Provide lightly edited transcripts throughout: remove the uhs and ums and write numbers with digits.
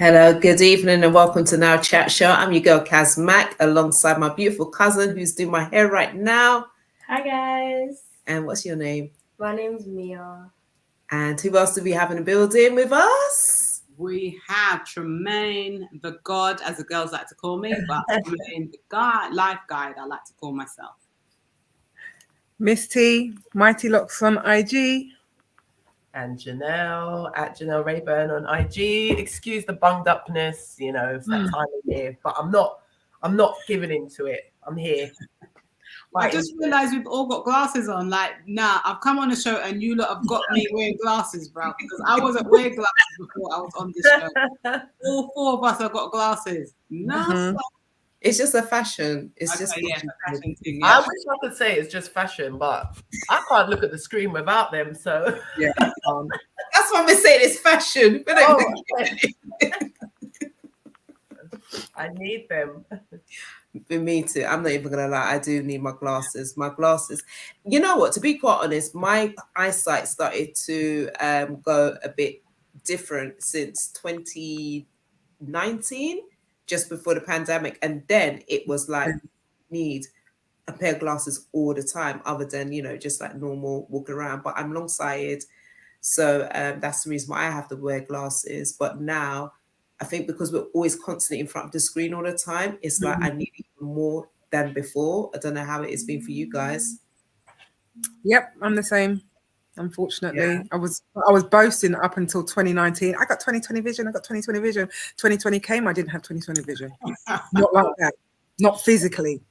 Hello, good evening, and welcome to Now Chat Show. I'm your girl Kaz Mack, alongside my beautiful cousin who's doing my hair right now. Hi guys. And what's your name? My name's Mia. And who else do we have in the building with us? We have Tremaine, the God, as the girls like to call me, but Tremaine, the guide, life guide, I like to call myself. Miss T, Mighty Locks on IG. And Janelle at Janelle Rayburn on IG. Excuse the bunged upness, it's that time of year, but I'm not giving into it. I'm here. I just realised we've all got glasses on. Like, nah, I've come on the show and you lot have got me wearing glasses, bro. Because I wasn't wearing glasses before I was on this show. All four of us have got glasses. No, It's just a fashion. It's okay, just a fashion thing. I wish I could say it's just fashion, but I can't look at the screen without them. So yeah. That's what we're saying. It's fashion. I need them. Me too. I'm not even gonna lie. I do need my glasses. My glasses. You know what? To be quite honest, my eyesight started to go a bit different since 2019, just before the pandemic, and then it was like need a pair of glasses all the time, other than just like normal walk around. But I'm long-sighted, so that's the reason why I have to wear glasses. But now, I think because we're always constantly in front of the screen all the time, it's like I need it more than before. I don't know how it has been for you guys. Yep, I'm the same. Unfortunately, I was boasting up until 2019. I got 20/20 vision. 2020 came, I didn't have 20/20 vision. Not like that. Not physically.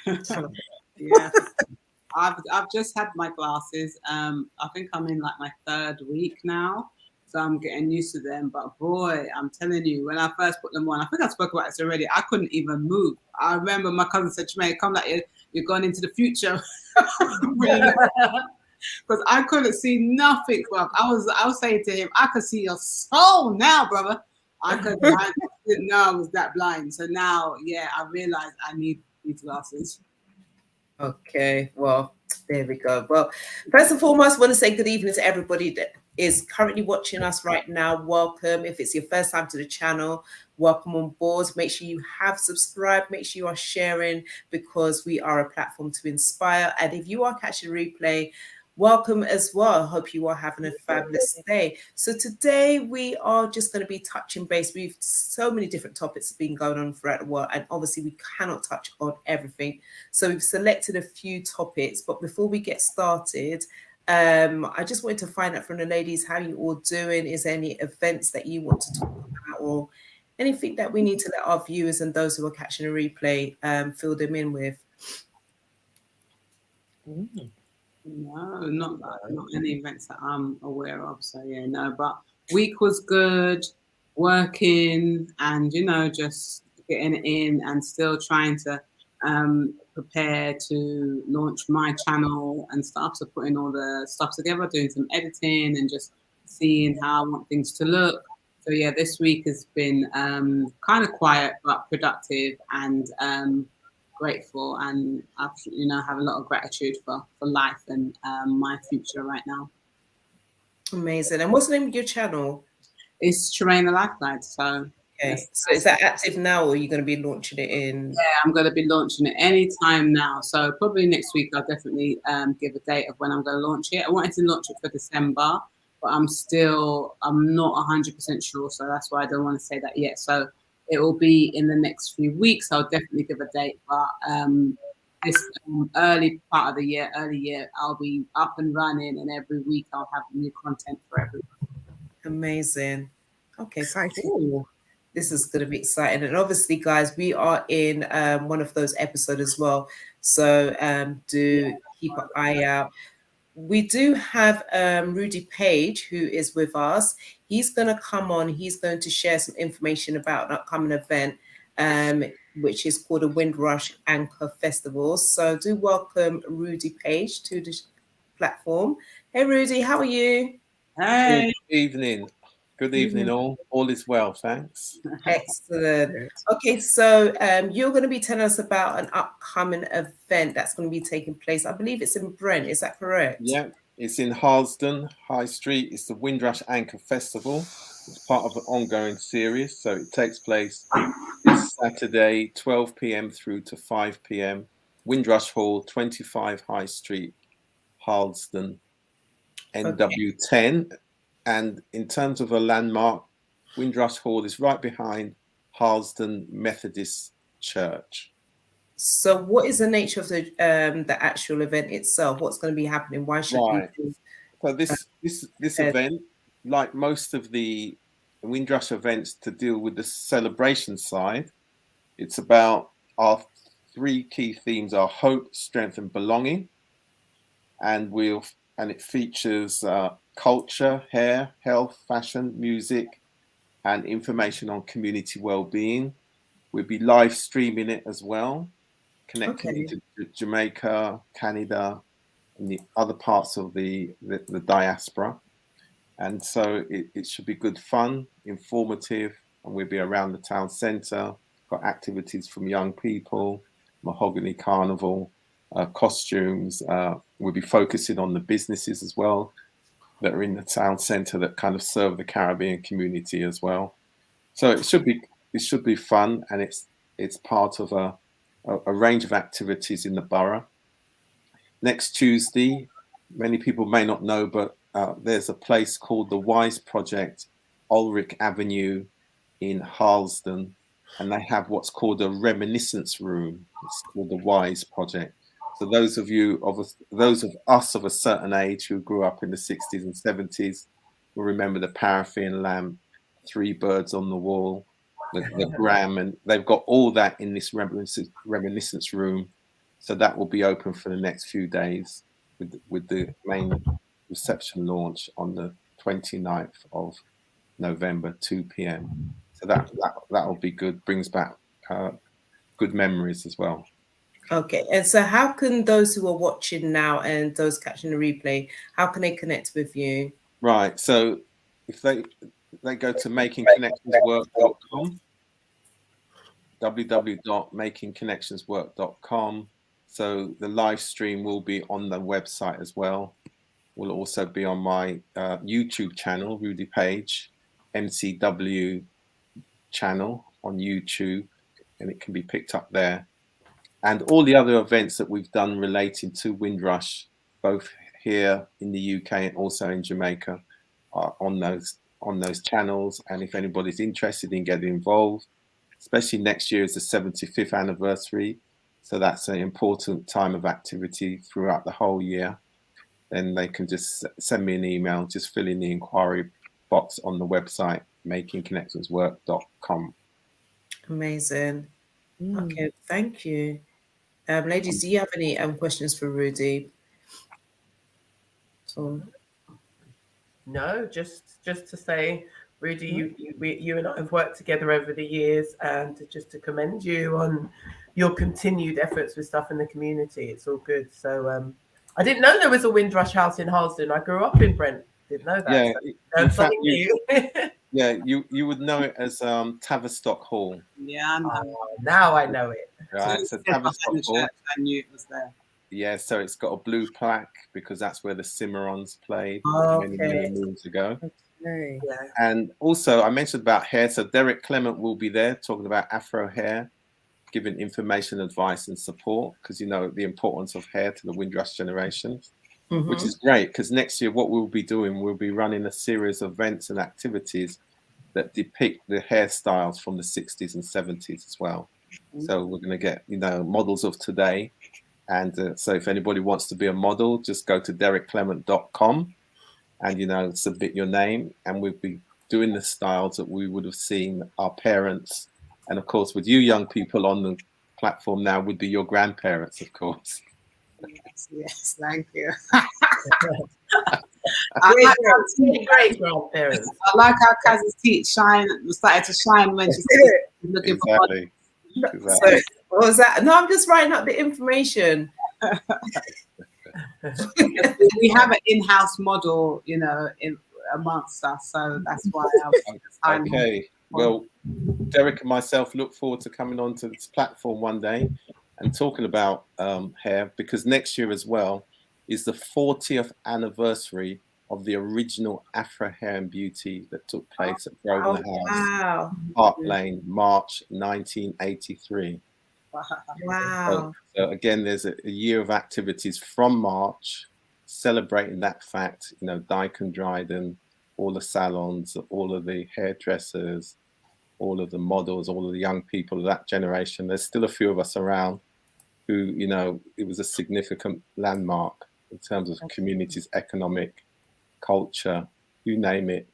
Yeah. I've just had my glasses. I think I'm in like my third week now. So I'm getting used to them. But boy, I'm telling you, when I first put them on, I think I spoke about this already, I couldn't even move. I remember my cousin said to me, come like you're going into the future. Because I couldn't see nothing, bro. I was saying to him, I could see your soul now, brother. I didn't know I was that blind. So now, yeah, I realized I need these glasses. Okay, well, there we go. Well, first and foremost, I want to say good evening to everybody that is currently watching us right now. Welcome. If it's your first time to the channel, welcome on board. Make sure you have subscribed. Make sure you are sharing, because we are a platform to inspire. And if you are catching a replay, welcome as well. I hope you are having a fabulous day. So today we are just going to be touching base. We've so many different topics have been going on throughout the world, and obviously we cannot touch on everything. So we've selected a few topics. But before we get started, I just wanted to find out from the ladies how you all doing. Is there any events that you want to talk about, or anything that we need to let our viewers and those who are catching a replay fill them in with? No, not any events that I'm aware of. So yeah, no. But week was good, working, and just getting in, and still trying to prepare to launch my channel and stuff. So putting all the stuff together, doing some editing, and just seeing how I want things to look. So yeah, this week has been kind of quiet but productive, and grateful, and I have a lot of gratitude for life and my future right now. Amazing. And what's the name of your channel? It's Tremaine the Life Guide. So okay, yes. So is that active now, or are you going to be launching it in? Yeah, I'm going to be launching it anytime now. So probably next week I'll definitely give a date of when I'm going to launch it. I wanted to launch it for December, but I'm not 100% sure, so that's why I don't want to say that yet. So it will be in the next few weeks. I'll definitely give a date, but this early year, I'll be up and running, and every week I'll have new content for everyone. Amazing. Okay, Exciting. cool. This is going to be exciting. And obviously, guys, we are in one of those episodes as well. So do keep an eye out. We do have Rudy Page, who is with us. He's going to come on. He's going to share some information about an upcoming event, which is called the Windrush Anchor Festival. So do welcome Rudy Page to the platform. Hey, Rudy, how are you? Hey. Good evening. Good evening, all. All is well, thanks. Excellent. Okay, so you're going to be telling us about an upcoming event that's going to be taking place. I believe it's in Brent. Is that correct? Yeah, it's in Harlesden High Street. It's the Windrush Anchor Festival. It's part of an ongoing series, so it takes place this Saturday, 12 p.m. through to 5 p.m. Windrush Hall, 25 High Street, Harlesden, NW10. And in terms of a landmark, Windrush Hall is right behind Harlesden Methodist Church. So, what is the nature of the actual event itself? What's going to be happening? Why should Right. people? So this event, like most of the Windrush events to deal with the celebration side, it's about our three key themes are hope, strength, and belonging. And it features culture, hair, health, fashion, music, and information on community well-being. We'll be live streaming it as well, connecting it to Jamaica, Canada, and the other parts of the diaspora. And so it should be good fun, informative, and we'll be around the town centre, got activities from young people, mahogany carnival, costumes. We'll be focusing on the businesses as well that are in the town centre that kind of serve the Caribbean community as well. So it should be fun, and it's part of a range of activities in the borough. Next Tuesday, many people may not know, but there's a place called the Wise Project, Ulrich Avenue in Harlesden, and they have what's called a reminiscence room. It's called the Wise Project. So those of us of a certain age who grew up in the 60s and 70s will remember the paraffin lamp, three birds on the wall, the gram, and they've got all that in this reminiscence room. So that will be open for the next few days with the main reception launch on the 29th of November, 2 p.m. So that will be good. Brings back good memories as well. Okay, and so how can those who are watching now and those catching the replay, how can they connect with you? Right. So if they go to makingconnectionswork.com, www.makingconnectionswork.com. So the live stream will be on the website as well. Will also be on my YouTube channel, Rudy Page, MCW channel on YouTube, and it can be picked up there. And all the other events that we've done relating to Windrush, both here in the UK and also in Jamaica, are on those channels. And if anybody's interested in getting involved, especially next year is the 75th anniversary, so that's an important time of activity throughout the whole year, then they can just send me an email, just fill in the inquiry box on the website, makingconnectionswork.com. Amazing. Okay, thank you. Ladies, do you have any questions for Rudy? So, No, just to say, Rudy, you and I have worked together over the years, and just to commend you on your continued efforts with stuff in the community. It's all good. So I didn't know there was a Windrush house in Harlesden. I grew up in Brent. Didn't know that. Yeah, so in fact, new. Yeah, you would know it as Tavistock Hall. Yeah, now I know it. Right, so Tavistock Hall. I knew it was there. Yeah, so it's got a blue plaque because that's where the Cimarrons played many moons ago. Okay. Yeah. And also, I mentioned about hair. So Derek Clement will be there talking about Afro hair, giving information, advice, and support because you know the importance of hair to the Windrush generation, which is great because next year what we'll be doing, we'll be running a series of events and activities that depict the hairstyles from the 60s and 70s as well. So we're going to get models of today. And so if anybody wants to be a model, just go to derekclement.com and, submit your name. And we'll be doing the styles that we would have seen our parents. And of course, with you young people on the platform now would be your grandparents, of course. Yes, thank you. Great grandparents. I like how Kaz's teeth started to shine when she's looking for Exactly. So, what was that? No, I'm just writing up the information. We have an in-house model, in amongst us, so that's why I was Okay. Well, Derek and myself look forward to coming onto this platform one day and talking about hair because next year as well is the 40th anniversary of the original Afro Hair and Beauty that took place at Grosvenor House, Wow. Park Lane, March 1983. Wow. So again, there's a year of activities from March celebrating that fact. You know, Dyke and Dryden, all the salons, all of the hairdressers, all of the models, all of the young people of that generation. There's still a few of us around who, you know, it was a significant landmark in terms of communities, economic, culture, you name it,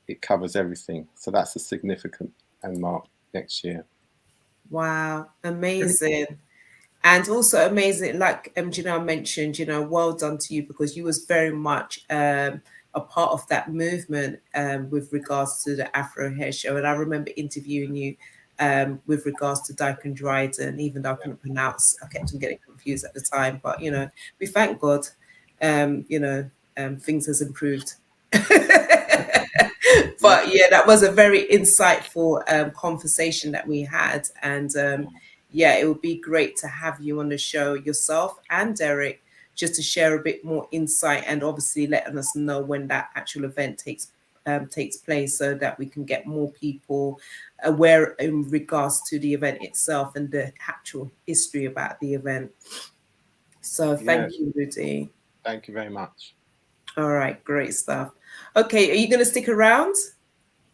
it covers everything. So that's a significant landmark next year. Wow. Amazing. And also amazing, like Janelle mentioned, you know, well done to you, because you was very much a part of that movement with regards to the Afro Hair Show. And I remember interviewing you with regards to Dyke and Dryden, even though I couldn't pronounce, I kept on getting confused at the time. But, you know, we thank God, you know, things has improved. But yeah, that was a very insightful conversation that we had. And yeah, it would be great to have you on the show, yourself and Derek, just to share a bit more insight, and obviously letting us know when that actual event takes place, so that we can get more people aware in regards to the event itself and the actual history about the event. So thank you, Rudy. Thank you very much. All right, great stuff. Okay, are you going to stick around?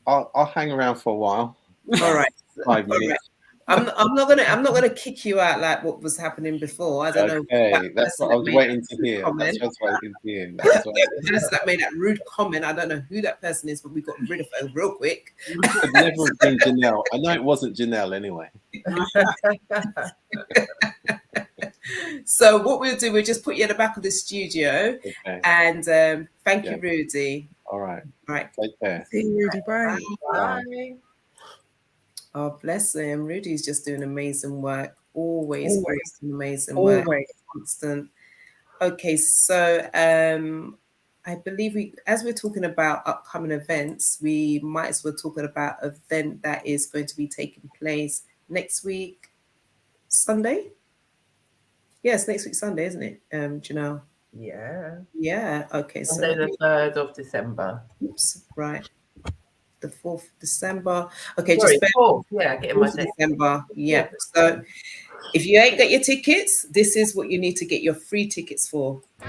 I'll hang around for a while. All right. 5 minutes. I'm not gonna kick you out like what was happening before. I don't know. That's what I was waiting to hear. That's what I was waiting to hear. The person that made that rude comment, I don't know who that person is, but we got rid of her real quick. It could never have been Janelle. I know it wasn't Janelle anyway. So what we'll do, we'll just put you at the back of the studio, and thank you, Rudy. All right. Right. Take care. See you, Rudy. Bye. Bye. Oh, bless him. Rudy's just doing amazing work. Always amazing Always. work. Constant. Okay, so I believe as we're talking about upcoming events, we might as well talk about an event that is going to be taking place next week, Sunday. Yes, next week Sunday, isn't it, Janelle? Yeah. Yeah. Okay. Sunday the 3rd of December. Oops. Right. The 4th of December. Okay. Sorry, just 4th. Yeah, getting my date. December. Yeah. So if you ain't got your tickets, this is what you need to get your free tickets for. Oh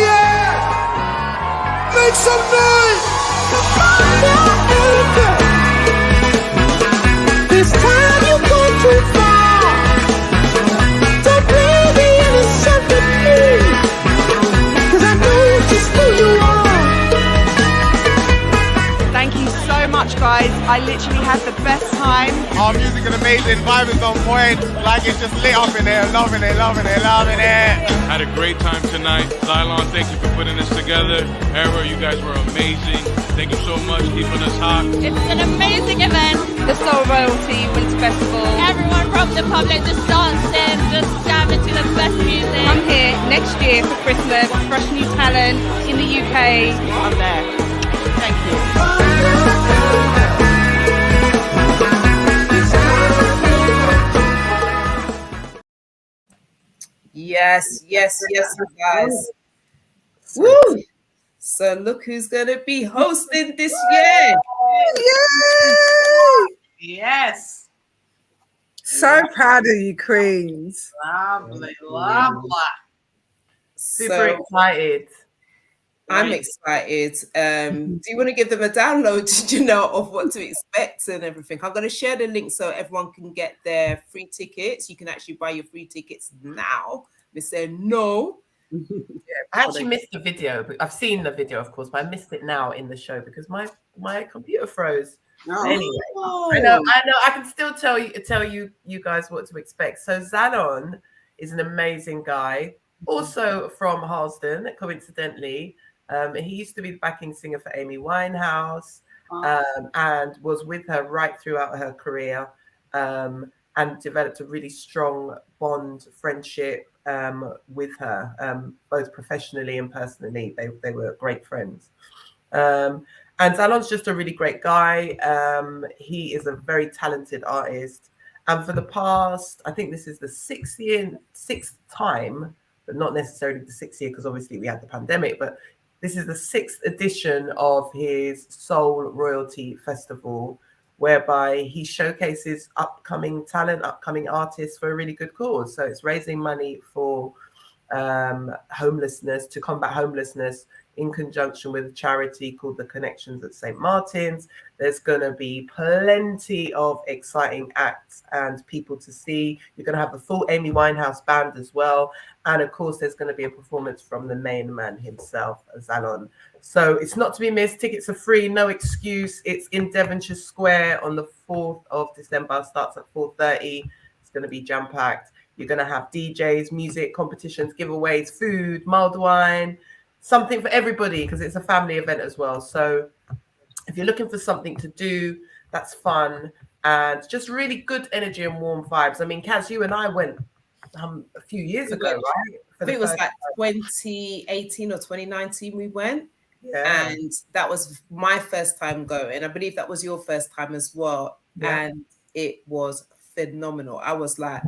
yeah! Make some noise! This time you go too far. Don't play the innocent with me, 'cause I know just who you are. Thank you so much, guys. I literally had the best time. Our music is amazing, vibe is on point. Like it's just lit up in there, loving it, loving it, loving it. Had a great time tonight. Xylon, thank you for putting this together. Era, you guys were amazing. Thank you so much, keeping us hot. It's an amazing event. The Soul Royalty Winter Festival. Everyone from the public just dancing, just jamming to the best music. I'm here next year for Christmas. Fresh new talent in the UK. I'm there. Thank you. Yes, you guys. Woo! So look who's gonna be hosting this year. Yes. So proud of you, Queens. Lovely, lovely. Super excited. I'm excited. Do you want to give them a download, of what to expect and everything? I'm going to share the link so everyone can get their free tickets. You can actually buy your free tickets now. They say no. I actually missed the video, but I've seen the video, of course, but I missed it now in the show because my computer froze. Anyway, I know. I can still tell you guys what to expect. So Xylon is an amazing guy, also from Harlesden, coincidentally. He used to be the backing singer for Amy Winehouse, and was with her right throughout her career, and developed a really strong bond, friendship with her, both professionally and personally. They were great friends. And Xylon's just a really great guy. He is a very talented artist. And for the past, I think this is the sixth time but not necessarily the 6th year because obviously we had the pandemic. But this is the 6th edition of his Soul Royalty Festival, whereby he showcases upcoming talent, upcoming artists for a really good cause. So it's raising money for homelessness, to combat homelessness, in conjunction with a charity called the Connections at St. Martin's. There's going to be plenty of exciting acts and people to see. You're going to have the full Amy Winehouse band as well. And of course, there's going to be a performance from the main man himself, Zalon. So it's not to be missed. Tickets are free, no excuse. It's in Devonshire Square on the 4th of December. Starts at 4:30. It's going to be jam-packed. You're going to have DJs, music, competitions, giveaways, food, mulled wine, something for everybody because it's a family event as well. So if you're looking for something to do that's fun and just really good energy and warm vibes. I mean, Kaz, you and I went a few years ago, right? I think it was like 2018 or 2019 we went. Yeah. And that was my first time going. I believe that was your first time as well. Yeah. And it was phenomenal. I was like,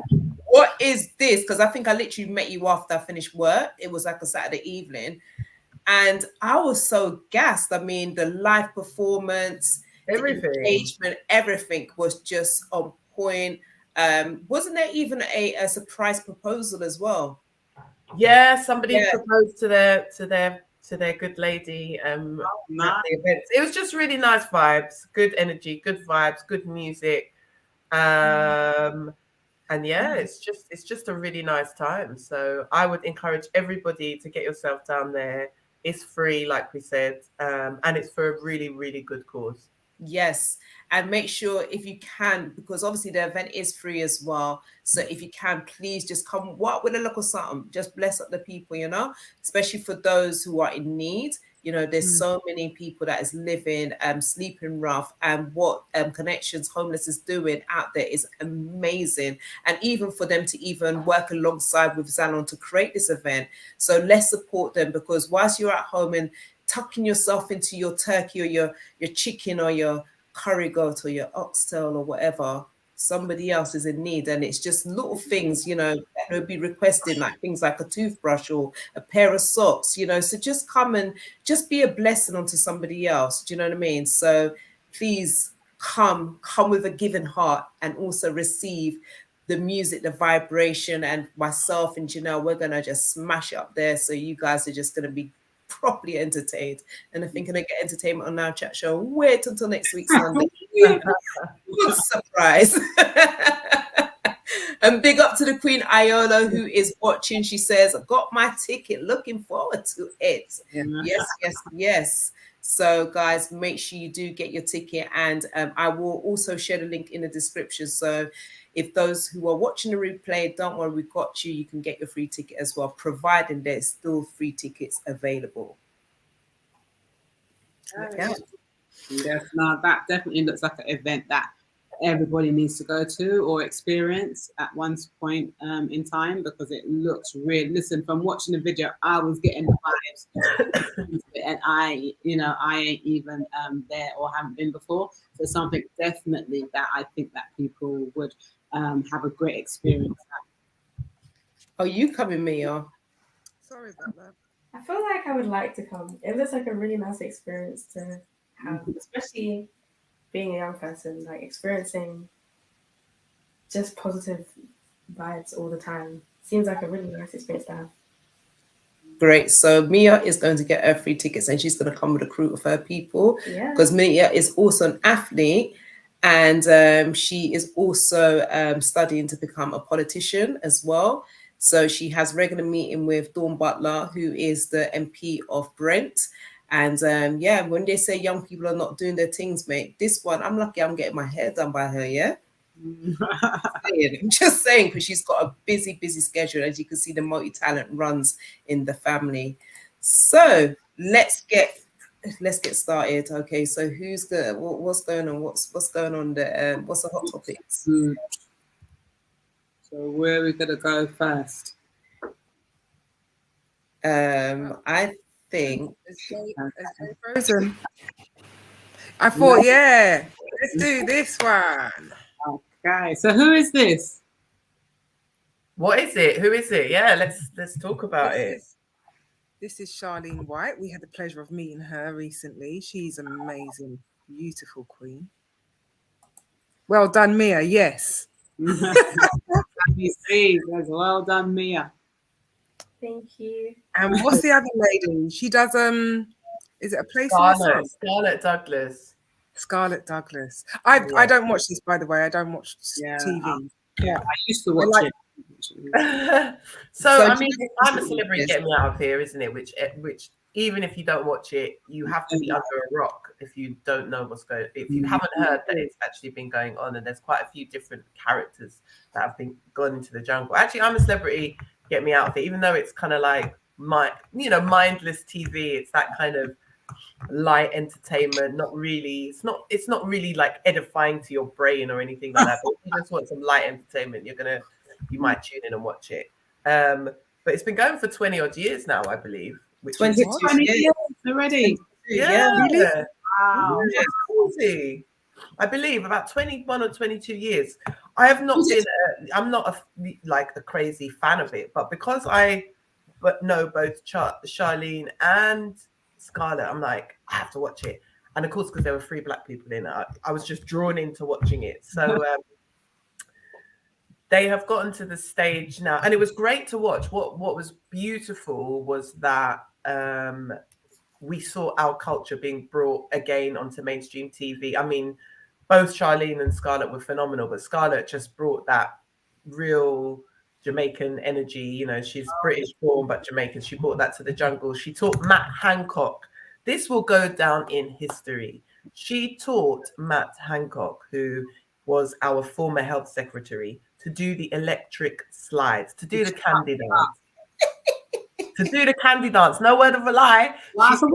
what is this? Because I think I literally met you after I finished work. It was like a Saturday evening. And I was so gassed. I mean, the live performance, everything, the engagement, everything was just on point. Wasn't there even a surprise proposal as well? Yeah, somebody proposed to their good lady at the event. It was just really nice vibes, good energy, good vibes, good music. And yeah, it's just a really nice time. So I would encourage everybody to get yourself down there. It's free, like we said, and it's for a really, really good cause. Yes, and make sure if you can, because obviously the event is free as well. So if you can, please just come walk with a look or something. Just bless up the people, you know, especially for those who are in need. You know, there's so many people that is living, sleeping rough, and what Connections Homeless is doing out there is amazing. And even for them to even work alongside with Zalon to create this event. So let's support them, because whilst you're at home and tucking yourself into your turkey or your chicken or your curry goat or your oxtail or whatever, somebody else is in need. And it's just little things, you know, that will be requested, like things like a toothbrush or a pair of socks, you know. So just come and just be a blessing onto somebody else. Do you know what I mean? So please come with a giving heart and also receive the music, the vibration. And myself and Janelle, we're going to just smash it up there. So you guys are just going to be properly entertained. And I think I get entertainment on our chat show. Wait until next week Sunday. Good surprise. And big up to the Queen Iola who is watching. She says, I got my ticket, looking forward to it. Yes. So guys, make sure you do get your ticket, and I will also share the link in the description. So if those who are watching the replay, don't worry, we got you. You can get your free ticket as well, providing there's still free tickets available. Yes, no, that definitely looks like an event that everybody needs to go to or experience at one point in time, because it looks real. Listen, from watching the video, I was getting the vibes, and I ain't even there or haven't been before. So something definitely that I think that people would have a great experience at. Are you coming, Mia? Sorry about that. I feel like I would like to come. It looks like a really nice experience to have, especially being a young person, like experiencing just positive vibes all the time. Seems like a really nice experience to have. Great. So Mia is going to get her free tickets, and she's going to come with a crew of her people, because Mia is also an athlete, and she is also studying to become a politician as well. So she has regular meeting with Dawn Butler, who is the MP of Brent. And when they say young people are not doing their things, mate, this one, I'm lucky I'm getting my hair done by her, yeah? I'm just saying, because she's got a busy schedule. As you can see, the multi-talent runs in the family. So let's get started. Okay, so what's going on? What's going on there? What's the hot topics? So where are we gonna go first? I think Frozen. I thought, let's do this one. Okay, so who is this? What is it? Who is it? Yeah, let's talk about it. This is Charlene White. We had the pleasure of meeting her recently. She's amazing, beautiful queen. Well done, Mia. Yes. You see, well done, Mia. Thank you. And what's the other lady? She does is it A Place in the Sun? Scarlett Douglas. Scarlett Douglas. I don't watch this, by the way. I don't watch TV. Yeah, I used to watch it. So I mean, I'm a Celebrity, Get Me Out of Here, isn't it? Which even if you don't watch it, you have to be under a rock if you don't know what's going. If you haven't heard that it's actually been going on, and there's quite a few different characters that have been gone into the jungle. Actually, I'm a Celebrity, Get Me Out of Here, even though it's kind of like mindless TV. It's that kind of light entertainment. Not really. It's not really like edifying to your brain or anything like that. But if you just want some light entertainment, you might tune in and watch it. But it's been going for 20 odd years now, I believe. 20 years already. Yeah. Really? Wow. Yeah, crazy. I believe about 21 or 22 years. I have not been. I'm not a crazy fan of it, but because I know both Charlene and Scarlett, I'm like, I have to watch it. And of course, because there were 3 black people in it, I was just drawn into watching it. So. They have gotten to the stage now, and it was great to watch. What was beautiful was that we saw our culture being brought again onto mainstream TV. I mean, both Charlene and Scarlett were phenomenal, but Scarlett just brought that real Jamaican energy. You know, she's British born but Jamaican. She brought that to the jungle. She taught Matt Hancock. This will go down in history. She taught Matt Hancock, who was our former health secretary, to do the electric slides, to do the candy dance. To do the candy dance, no word of a lie. Wow, She also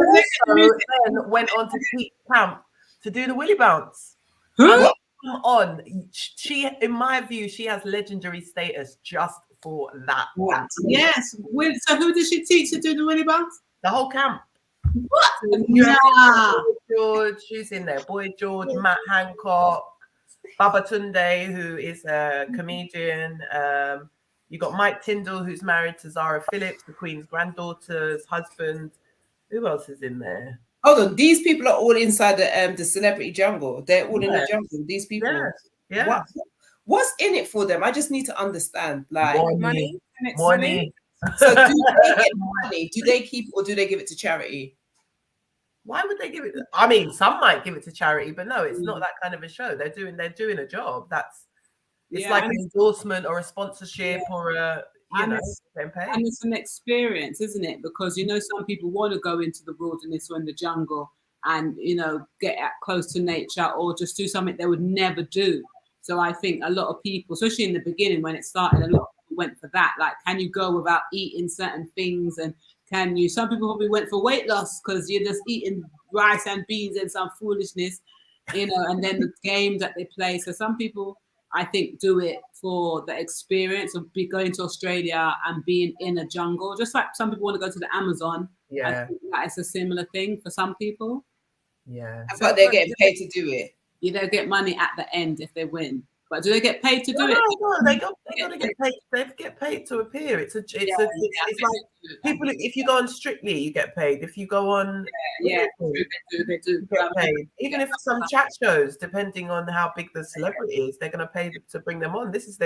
then went on to teach camp to do the willy bounce. Huh? Come on. She, in my view, she has legendary status just for that. What? Yes. So who did she teach to do the willy bounce? The whole camp. What? Yeah. Boy George, who's in there? Boy George, Matt Hancock, Baba Tunde, who is a comedian. You got Mike Tyndall, who's married to Zara Phillips, the Queen's granddaughter's husband. Who else is in there? Hold on, these people are all inside the celebrity jungle. They're all in the jungle. These people. Yeah. What's in it for them? I just need to understand. Like money. So do they get money? Do they keep or do they give it to charity? Why would they give it? I mean, some might give it to charity, but no, it's not that kind of a show. They're doing a job. It's like an endorsement or a sponsorship or a and it's an experience, isn't it? Because some people want to go into the wilderness or in the jungle and get close to nature or just do something they would never do. So I think a lot of people, especially in the beginning when it started, a lot of people went for that. Like, can you go without eating certain things? And some people probably went for weight loss because you're just eating rice and beans and some foolishness, and then the games that they play. So some people, I think, do it for the experience of going to Australia and being in a jungle. Just like some people want to go to the Amazon. Yeah. I think that is a similar thing for some people. Yeah. But they're getting paid to do it. You don't get money at the end if they win. But do they get paid to do it? No, they got to get paid. They get paid to appear. It's like people. If you go on Strictly, you get paid. If you go on, they do get paid. Even if some chat shows, depending on how big the celebrity is, they're going to pay to bring them on. This is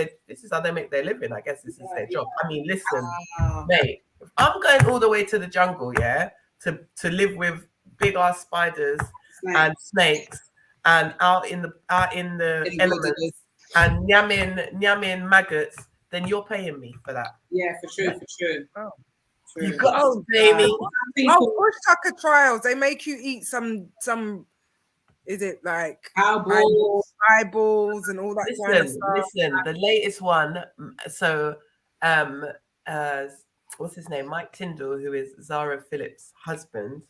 how they make their living. I guess this is their job. I mean, listen, mate. If I'm going all the way to the jungle, to live with big ass spiders and snakes, and out in the elements. And nyamming maggots, then you're paying me for that. Yeah, for sure. Oh. You got to pay me. Bush Tucker trials. They make you eat some. Is it like eyeballs and all that kind of stuff? Listen. The latest one. So, what's his name? Mike Tyndall, who is Zara Phillips' husband.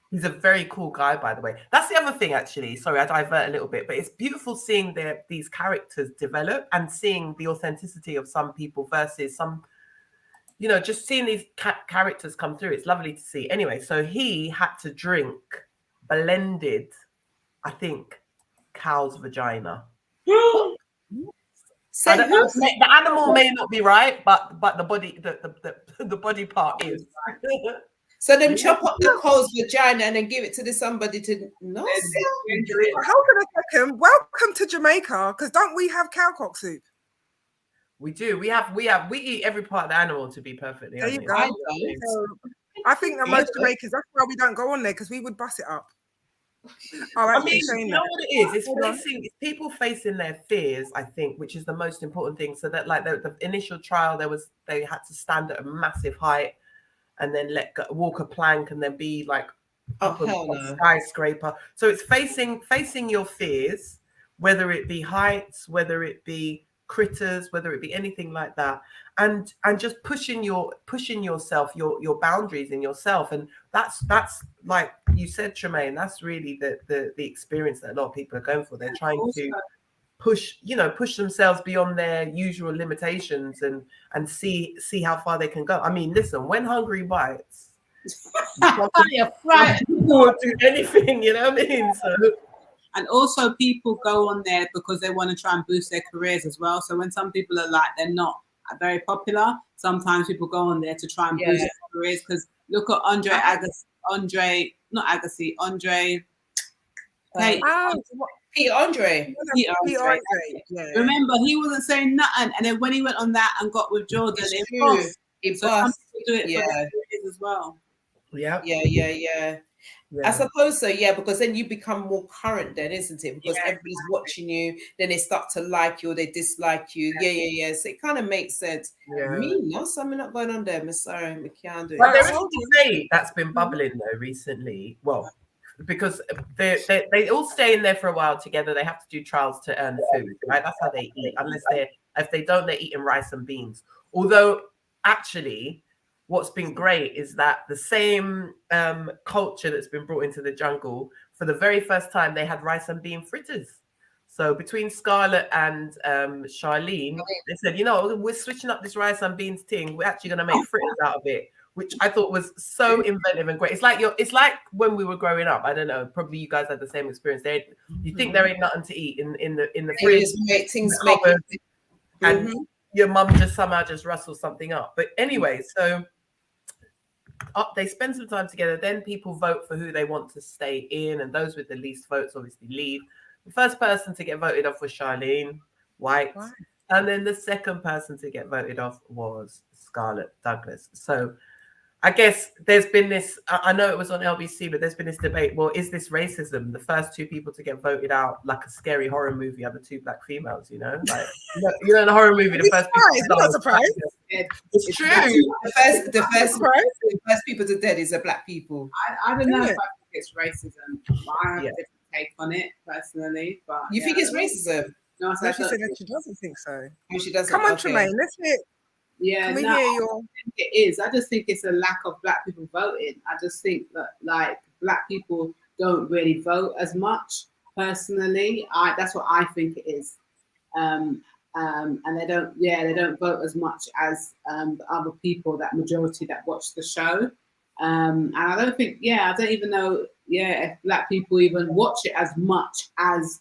He's a very cool guy, by the way. That's the other thing, actually. Sorry, I divert a little bit, but it's beautiful seeing these characters develop and seeing the authenticity of some people versus some, just seeing these characters come through. It's lovely to see. Anyway, so he had to drink blended, I think, cow's vagina. So who's the animal may not be right, but the body, the body part is. so then chop up the coal's vagina and then give it to somebody to no. Hold on a second. Welcome to Jamaica, because don't we have cowcock soup? We do. We eat every part of the animal, to be perfectly There honest. you go. So, I think that most Jamaicans, that's why we don't go on there, because we would bust it up. I mean, you know what it is? It's people facing their fears, I think, which is the most important thing. So that, like, the initial trial, they had to stand at a massive height and then walk a plank and then be like up a skyscraper. So it's facing your fears, whether it be heights, whether it be critters, whether it be anything like that, and just pushing yourself, your boundaries in yourself. And that's like you said, Tremaine, that's really the experience that a lot of people are going for. They're trying to push themselves beyond their usual limitations and see how far they can go. I mean, listen, when hungry bites, you're right. People do anything, you know what I mean? So. And also people go on there because they want to try and boost their careers as well. So when some people are like, they're not very popular, sometimes people go on there to try and boost their careers. Because look at Andre. Peter Andre. Yeah. Remember, he wasn't saying nothing, and then when he went on that and got with Jordan, it bust. Do it for their careers as well. Yeah. I suppose so, because then you become more current then, isn't it? Because everybody's watching you, then they start to like you or they dislike you. Yeah. So it kind of makes sense. Me, no, something not going on there. I'm sorry, I can't do it. But there is a debate that's been bubbling though recently. Well, because they all stay in there for a while together. They have to do trials to earn food, right? That's how they eat. If they don't, they're eating rice and beans. Although actually, what's been great is that the same culture that's been brought into the jungle, for the very first time, they had rice and bean fritters. So between Scarlett and Charlene, they said, we're switching up this rice and beans thing. We're actually going to make fritters out of it, which I thought was so inventive and great. It's like when we were growing up. I don't know. Probably you guys had the same experience. You think there ain't nothing to eat in the fridge, and your mum just somehow just rustles something up. But anyway, so. They spend some time together, then people vote for who they want to stay in, and those with the least votes obviously leave. The first person to get voted off was Charlene White, and then the second person to get voted off was Scarlett Douglas. So I guess there's been this, I know it was on LBC, but there's been this debate, well, is this racism? The first two people to get voted out, like a scary horror movie, are the two black females, like, in a horror movie, the first people not surprised. It's true. The first people to dead is the black people. I don't know if I think it's racism. I have a different take on it personally. But you think it's racism? No, she said that she doesn't think so. No, she doesn't. Come on, Tremaine, let's hear. Yeah, hear your... I think it is. I just think it's a lack of black people voting. I just think that like black people don't really vote as much. Personally, that's what I think it is. And they don't vote as much as the other people, that majority that watch the show. And I don't think, I don't even know, if black people even watch it as much as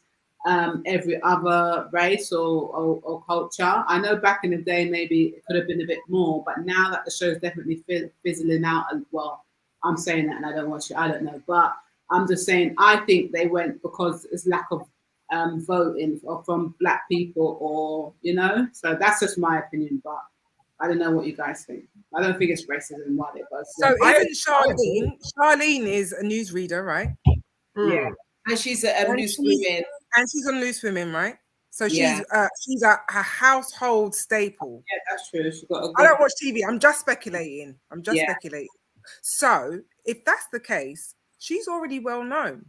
every other race or culture. I know back in the day maybe it could have been a bit more, but now that the show is definitely fizzling out, and well, I'm saying that and I don't watch it, I don't know, but I'm just saying I think they went because it's lack of voting from black people, or so that's just my opinion, but I don't know what you guys think. I don't think it's racism why they vote. So isn't Charlene is a newsreader, right? Yeah, and she's a Loose Women. And she's on Loose Women, right? So she's a household staple. Yeah, that's true. I don't watch TV. I'm just speculating. Speculating. So if that's the case, she's already well known.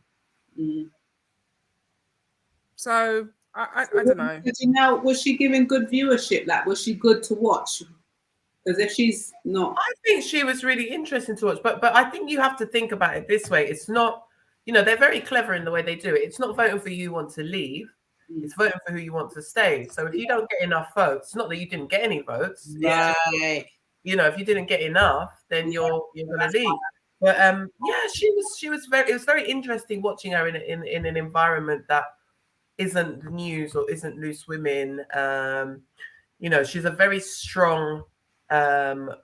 So I don't know. Was she giving good viewership? Like, was she good to watch? Because if she's not, I think she was really interesting to watch. But I think you have to think about it this way. It's not. They're very clever in the way they do it. It's not voting for who you want to leave. It's voting for who you want to stay. So if you don't get enough votes, it's not that you didn't get any votes. Right. If you didn't get enough, then you're going to leave. But she was very. It was very interesting watching her in an environment that isn't the news or isn't Loose Women. You know, she's a very strong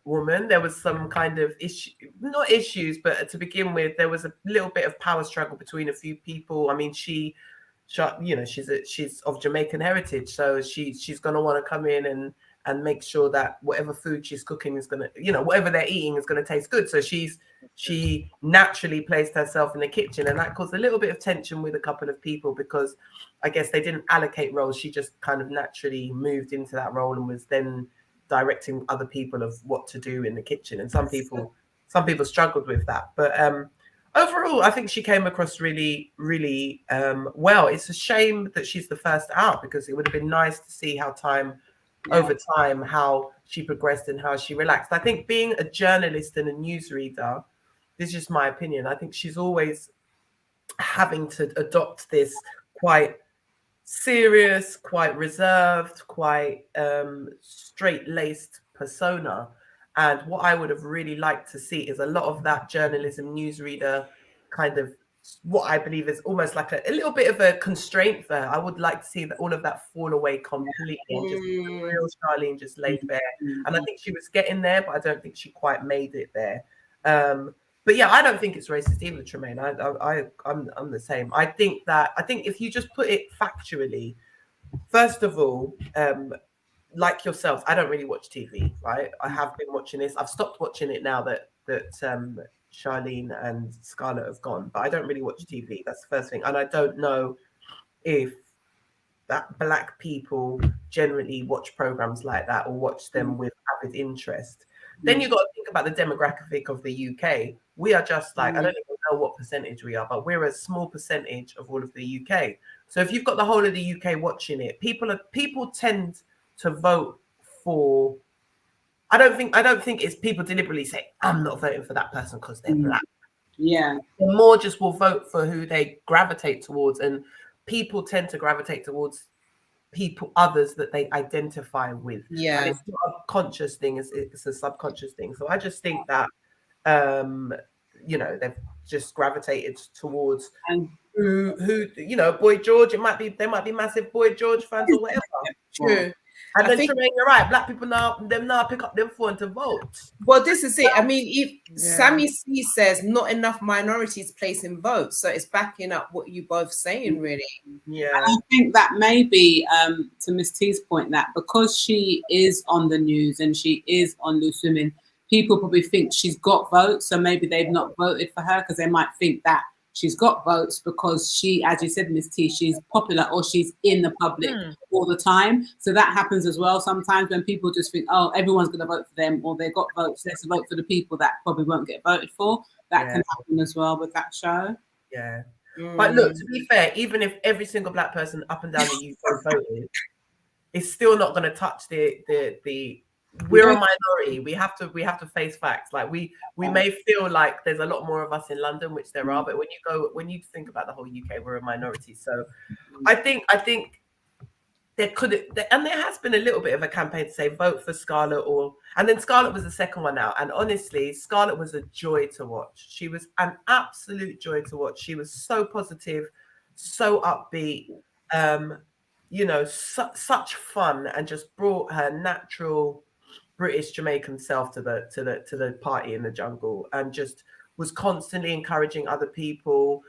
woman. There was some kind of issue, not issues, but to begin with, there was a little bit of power struggle between a few people. I mean, you know, she's of Jamaican heritage, so she's going to want to come in and make sure that whatever food she's cooking is going to, you know, whatever they're eating is going to taste good. So she naturally placed herself in the kitchen, and that caused a little bit of tension with a couple of people because I guess they didn't allocate roles. She just kind of naturally moved into that role and was then directing other people of what to do in the kitchen. And some people struggled with that, but overall, I think she came across really, really well. It's a shame that she's the first out because it would have been nice to see how over time, how she progressed and how she relaxed. I think being a journalist and a newsreader, this is just my opinion, I think she's always having to adopt this quite serious, quite reserved, quite straight-laced persona. And what I would have really liked to see is a lot of that journalism newsreader kind of what I believe is almost like a little bit of a constraint there. I would like to see that all of that fall away completely and just real Charlene just laid bare. And I think she was getting there, but I don't think she quite made it there. But yeah, I don't think it's racist either, Tremaine. I'm the same. I think if you just put it factually, first of all, like yourselves, I don't really watch TV, right? I have been watching this. I've stopped watching it now that Charlene and Scarlett have gone, but I don't really watch TV. That's the first thing. And I don't know if that Black people generally watch programs like that or watch them with avid interest. Then you've got to think about the demographic of the UK. We are just like, I don't even know what percentage we are, but we're a small percentage of all of the UK. So if you've got the whole of the UK watching it, people tend to vote for. I don't think it's people deliberately say, I'm not voting for that person because they're Black. Yeah. They more just will vote for who they gravitate towards. And people tend to gravitate towards others that they identify with. Yeah. And it's not a conscious thing, it's a subconscious thing. So I just think that, you know, they've just gravitated towards who, you know, Boy George, there might be massive Boy George fans or whatever. True. And then Tremaine, you're right. Black people now pick up their phone to vote. Well, this is it. I mean, if Sammy C says not enough minorities placing votes, so it's backing up what you both saying, really. Yeah. And I think that maybe to Miss T's point, that because she is on the news and she is on Loose Women, people probably think she's got votes, so maybe they've not voted for her because they might think that she's got votes because she, as you said, Miss T, she's popular or she's in the public all the time. So that happens as well sometimes when people just think, oh, everyone's going to vote for them or they got votes, let's vote for the people that probably won't get voted for. That can happen as well with that show. Yeah. But look, to be fair, even if every single Black person up and down the UK voted, it's still not going to touch the we're a minority. We have to face facts. Like we may feel like there's a lot more of us in London, which there are, but when you think about the whole UK, we're a minority. So I think there has been a little bit of a campaign to say vote for Scarlett, and then Scarlett was the second one out. And honestly, Scarlett was a joy to watch. She was an absolute joy to watch. She was so positive, so upbeat, you know, such fun, and just brought her natural British Jamaican self to the party in the jungle, and just was constantly encouraging other people.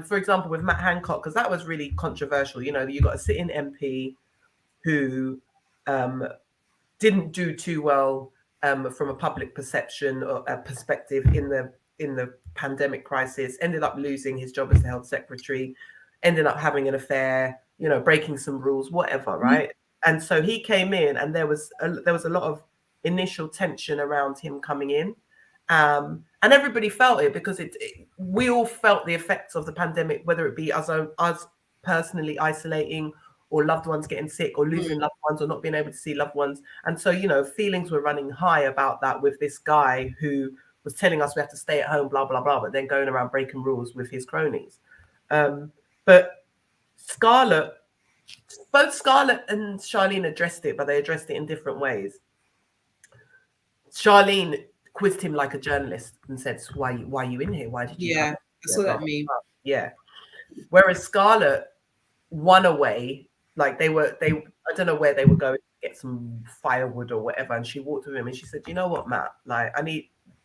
For example, with Matt Hancock, because that was really controversial. You know, you got a sitting MP who didn't do too well from a public perception or a perspective in the pandemic crisis. Ended up losing his job as the health secretary. Ended up having an affair. You know, breaking some rules, whatever, right? And so he came in, and there was a lot of initial tension around him coming in, and everybody felt it because we all felt the effects of the pandemic, whether it be us personally isolating, or loved ones getting sick, or losing loved ones, or not being able to see loved ones. And so, you know, feelings were running high about that with this guy who was telling us we have to stay at home, blah blah blah, but then going around breaking rules with his cronies. But both Scarlett and Charlene addressed it, but they addressed it in different ways. Charlene quizzed him like a journalist and said, why are you in here? Why did you come? That's what I mean. Yeah. Whereas Scarlett one away. Like I don't know where they were going to get some firewood or whatever. And she walked with him and she said, you know what, Matt, like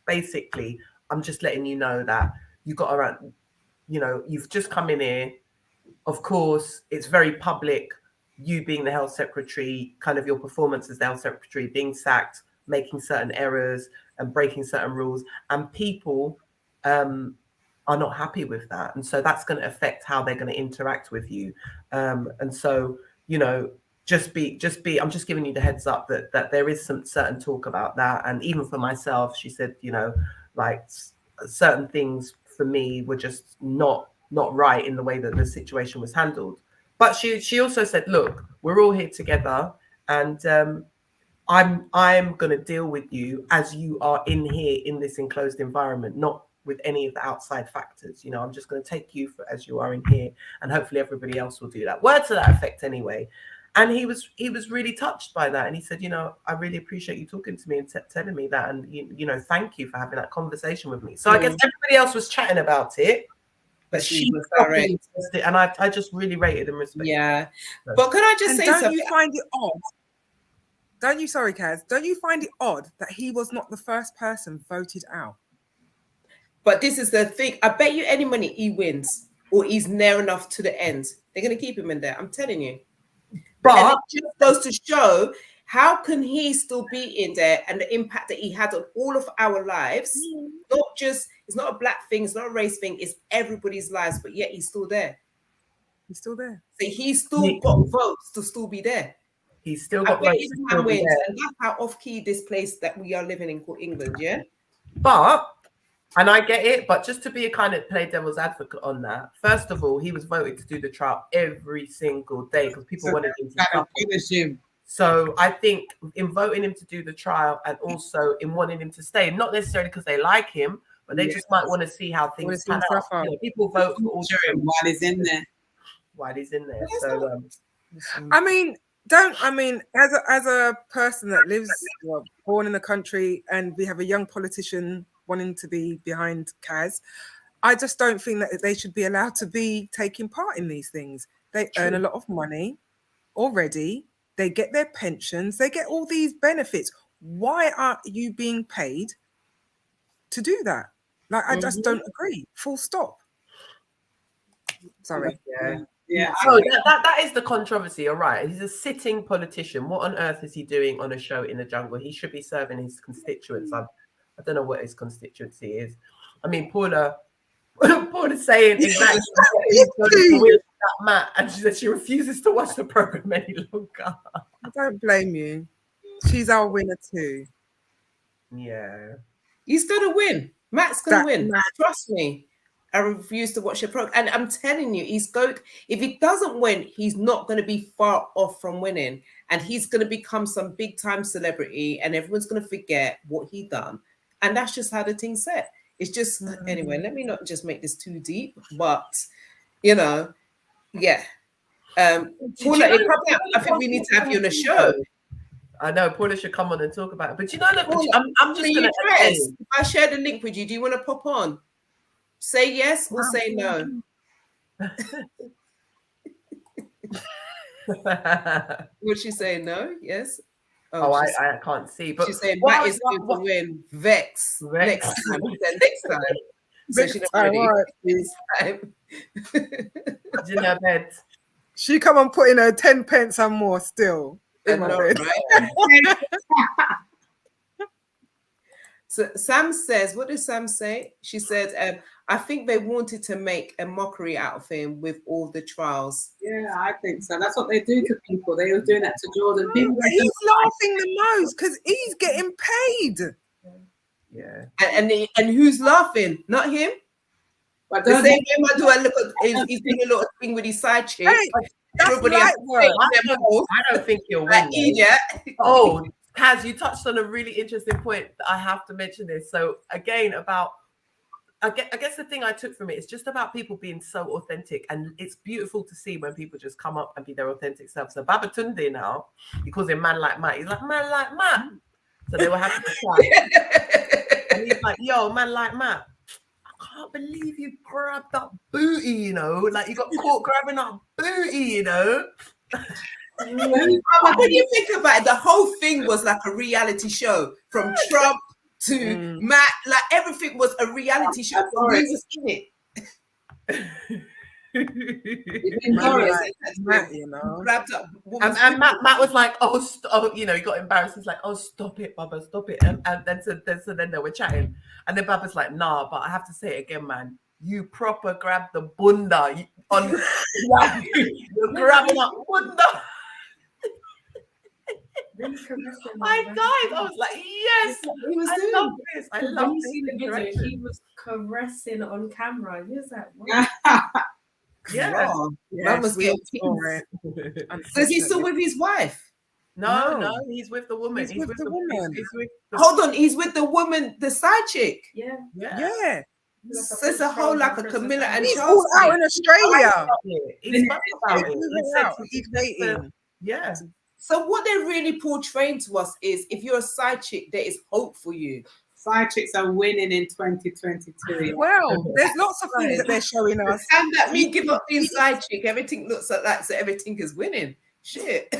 basically, I'm just letting you know that you got around, you've just come in here. Of course, it's very public, you being the health secretary, kind of your performance as the health secretary, being sacked, making certain errors and breaking certain rules. And people are not happy with that. And so that's going to affect how they're going to interact with you. And so, just be, I'm just giving you the heads up that there is some certain talk about that. And even for myself, she said, like certain things for me were just not right in the way that the situation was handled. But she also said, look, we're all here together, and I'm going to deal with you as you are in here in this enclosed environment, not with any of the outside factors. I'm just going to take you as you are in here, and hopefully everybody else will do that. Word to that effect anyway. And he was really touched by that. And he said, I really appreciate you talking to me and telling me that. And, thank you for having that conversation with me. So I guess everybody else was chatting about it. But she was direct. And I just really rated and respected. Yeah. But can I just say something? Don't you find it odd? Sorry, Kaz, don't you find it odd that he was not the first person voted out? But this is the thing. I bet you any money he wins or he's near enough to the end. They're going to keep him in there. I'm telling you. But it just goes to show, how can he still be in there and the impact that he had on all of our lives? It's not a black thing, it's not a race thing, it's everybody's lives, but yet he's still there. He's still there. So he's still got votes to still be there. He's still got votes. And that's how off-key this place that we are living in called England, yeah? But, and I get it, but just to be a kind of play devil's advocate on that, first of all, he was voted to do the trial every single day because people wanted him to finish him. So I think in voting him to do the trial and also in wanting him to stay, not necessarily because they like him, but they just might want to see how things pan out. People vote for all while he's in there. So as a person that lives, born in the country, and we have a young politician wanting to be behind Kaz, I just don't think that they should be allowed to be taking part in these things. They earn a lot of money already. They get their pensions. They get all these benefits. Why are you being paid to do that? Like, I just don't agree. Full stop. Sorry. Yeah. So that is the controversy. You're right. He's a sitting politician. What on earth is he doing on a show in the jungle? He should be serving his constituents. I don't know what his constituency is. I mean, Paula's saying exactly what he's going to do with that Matt, and she said she refuses to watch the program any longer. I don't blame you. She's our winner too. Yeah. He's going to win. Matt's going to win. Trust me. I refuse to watch the program. And I'm telling you, if he doesn't win, he's not going to be far off from winning. And he's going to become some big time celebrity and everyone's going to forget what he done. And that's just how the thing's set. It's just, anyway, let me not just make this too deep, but, yeah. Paula, I think we need to have you on a show. I know, Paula should come on and talk about it. But look, I'm just going to if I share the link with you, do you want to pop on? Say yes or say no. Would she say no? Yes. I can't see. But she's saying Matt is going to win. Vex. Next time. Next time. So she's not ready. This time. In her bed. She come and put in her 10 pence and more still. In my bed. Right? So Sam says, what did Sam say? She said, I think they wanted to make a mockery out of him with all the trials. Yeah, I think so. That's what they do to people. They were doing that to Jordan. He's laughing the most because he's getting paid. Yeah. And who's laughing? Not him? But the same way I do, I look at he's doing a little thing with his side chick. Hey, everybody I don't think you'll win. Oh, Kaz, you touched on a really interesting point that I have to mention this. So again, I guess the thing I took from it is just about people being so authentic, and it's beautiful to see when people just come up and be their authentic self. So Babatunde now, he calls him man like Matt. He's like, man like Matt. So they were having a chat. And he's like, yo, man like Matt, I can't believe you grabbed that booty, you know, like you got caught grabbing that booty, you know. But when you think about it, the whole thing was like a reality show from Trump to Matt, like everything was a reality show. But we was in it. Matt, you know. Grabbed up and Matt was like, oh, you know, he got embarrassed. He's like, oh, stop it, Bubba, stop it. And then they were chatting. And then Bubba's like, nah, but I have to say it again, man. You proper grabbed the bunda on you're grabbing up bunda. My guys, I was like, yes, he was I love this. I love this. this. Video, he was caressing on camera. He was like, what? Yeah. That was we all good. saw it. So is he still with his wife? No, he's with the woman. He's with the woman. Hold on, he's with the woman, the side chick. Yeah. So it's a whole like a Camilla and He's Charles. all out in Australia. He's about it. He's waiting. Yeah. So what they're really portraying to us is if you're a side chick, there is hope for you. Side chicks are winning in 2022. Well, there's lots of things that they're showing us. And that means give up being side chick. Everything looks like that, so everything is winning. Shit.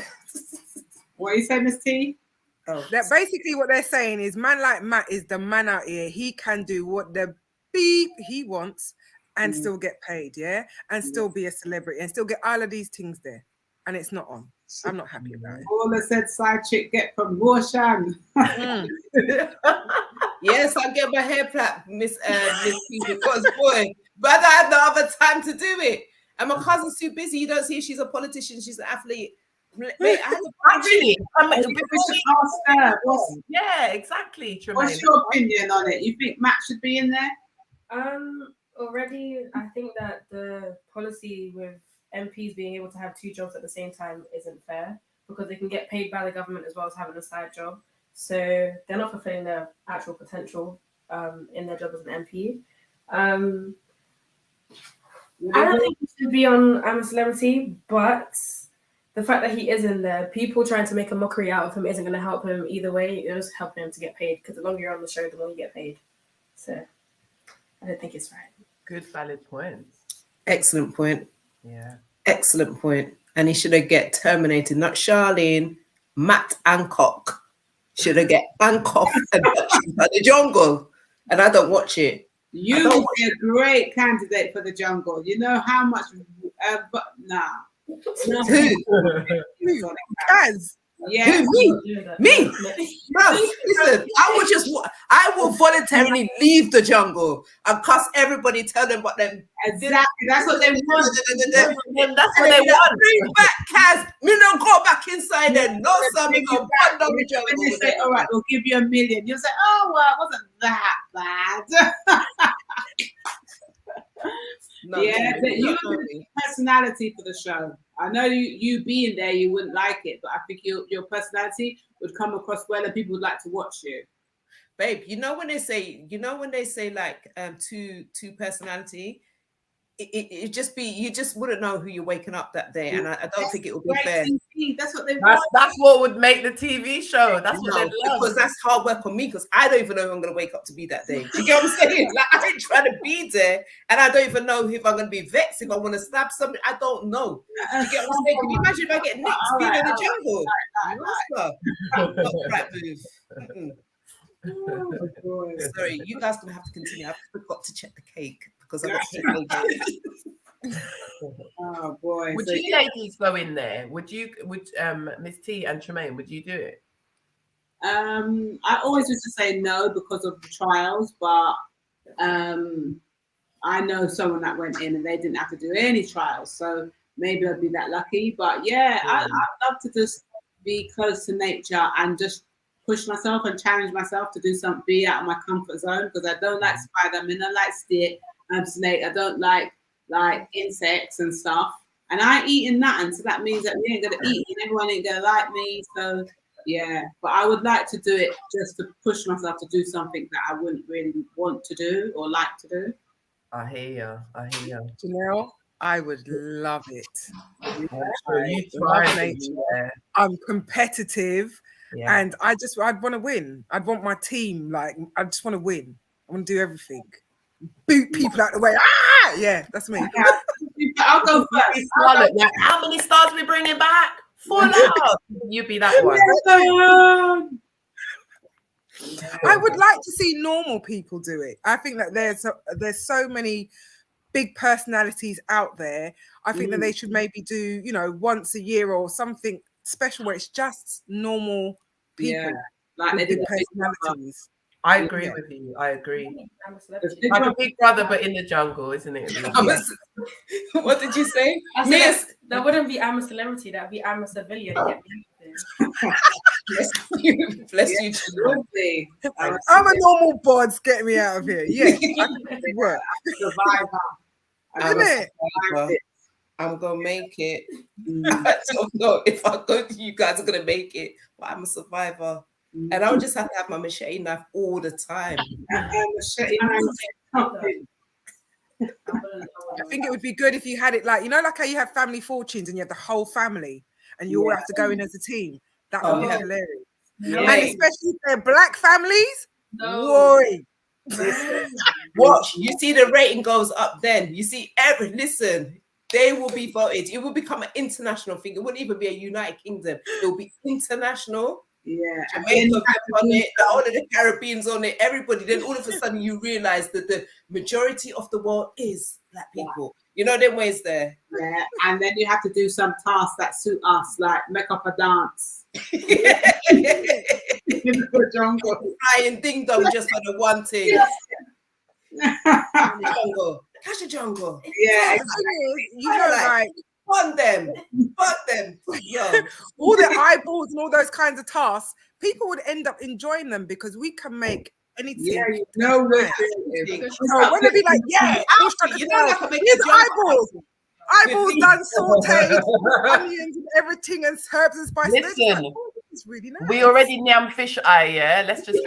What you say, Miss T? Oh. That basically what they're saying is man like Matt is the man out here. He can do what the beep he wants and still get paid, yeah? And still be a celebrity and still get all of these things there. And it's not on. I'm not happy about it. All I said side chick get promotion. Yes, I get my hair plait, Miss P, because boy, but I had no other time to do it. And my cousin's too busy. You don't see she's a politician, she's an athlete. Mate, Actually, yeah, exactly. Tremaine. What's your opinion on it? You think Matt should be in there? Already, I think that the policy with MPs being able to have two jobs at the same time isn't fair because they can get paid by the government as well as having a side job. So they're not fulfilling their actual potential in their job as an MP. I don't think he should be on I'm a Celebrity, but the fact that he is in there, people trying to make a mockery out of him isn't going to help him either way. It was helping him to get paid because the longer you're on the show, the more you get paid. So I don't think it's right. Good, valid points. Excellent point. Yeah. Excellent point. And he should have get terminated, not Charlene, Matt Hancock. Should have get handcuffed and by the jungle. And I don't watch it. You would be a great candidate for the jungle. You know how much, but nah. Who? Kaz. Yeah. Who, me? No, listen, I will voluntarily leave the jungle and cuss everybody, tell them what them. Exactly, that's what they want. That's what they want. Bring back Kaz. Me don't go back inside and no something go back down the jungle. When they say, all right, we'll give you $1 million. You'll say, oh, well, it wasn't that bad. No, yeah, but you have the personality for the show. I know you being there, you wouldn't like it, but I think your personality would come across well, and people would like to watch you. Babe, you know when they say like two personality, it just be you just wouldn't know who you're waking up that day, and I don't think it would be fair. That's what they want. That's what would make the TV show. That's what they love. Because that's hard work on me. Because I don't even know who I'm gonna wake up to be that day. Do you get what I'm saying? Like I ain't trying to be there, and I don't even know if I'm gonna be vexed, if I want to stab somebody. I don't know. Do you get what I'm saying? Can you imagine if I get nicked being in the jungle? Right move. Oh, sorry, you guys gonna have to continue. I forgot to check the cake because I got cake. Oh boy! Would you ladies go in there? Would Miss T and Tremaine? Would you do it? I always used to say no because of the trials, but I know someone that went in and they didn't have to do any trials, so maybe I'd be that lucky. But yeah, I'd love to just be close to nature and just push myself and challenge myself to do something, be out of my comfort zone, because I don't like Spider-Man, I don't like stick and snake, I don't like insects and stuff. And I eat in nothing, so that means that we ain't gonna eat and everyone ain't gonna like me. So yeah, but I would like to do it just to push myself to do something that I wouldn't really want to do or like to do. I hear you. Janelle, I would love it. I'm competitive. Yeah. And I'd want to win. I'd want my team, I just want to win. I want to do everything. boot people out the way. Ah, yeah, that's me. I'll go first. Scarlet, now, how many stars we bringing back? 4 now. You be that one. I would like to see normal people do it. I think that there's so many big personalities out there. I think that they should maybe do, once a year or something special where it's just normal people. Like with they big did personalities. I agree with you. I agree. Like a Big Brother, but in the jungle, isn't it? What did you say? Yes. That wouldn't be I'm a celebrity. That'd be I'm a civilian. Bless you. I'm a normal bods. Get me out of here. Yeah, I can work. I'm gonna make it. I don't know if you guys are gonna make it, but I'm a survivor. And I'll just have to have my machete knife all the time. I think it would be good if you had it like how you have family fortunes and you have the whole family and you all have to go in as a team. That would be hilarious. Yeah. And especially if they're black families. Boy. Watch, you see the rating goes up then. You see listen, they will be voted. It will become an international thing. It wouldn't even be a United Kingdom. It will be international. Yeah, Jamaica on it, all of the Caribbeans on it, everybody. Then all of a sudden you realize that the majority of the world is black people. You know them ways there. Yeah, and then you have to do some tasks that suit us, like make up a dance. In the jungle. Flying ding dong just for the one thing. Jungle. Catch the jungle. Yeah, like fund them. Yo. All the eyeballs and all those kinds of tasks, people would end up enjoying them because we can make anything. Yeah, we're so when they be like, here's eyeballs. Eyeballs done sauteed, onions and everything and herbs and spices. Listen, it's really nice. We already nyam fish eye, yeah? Let's just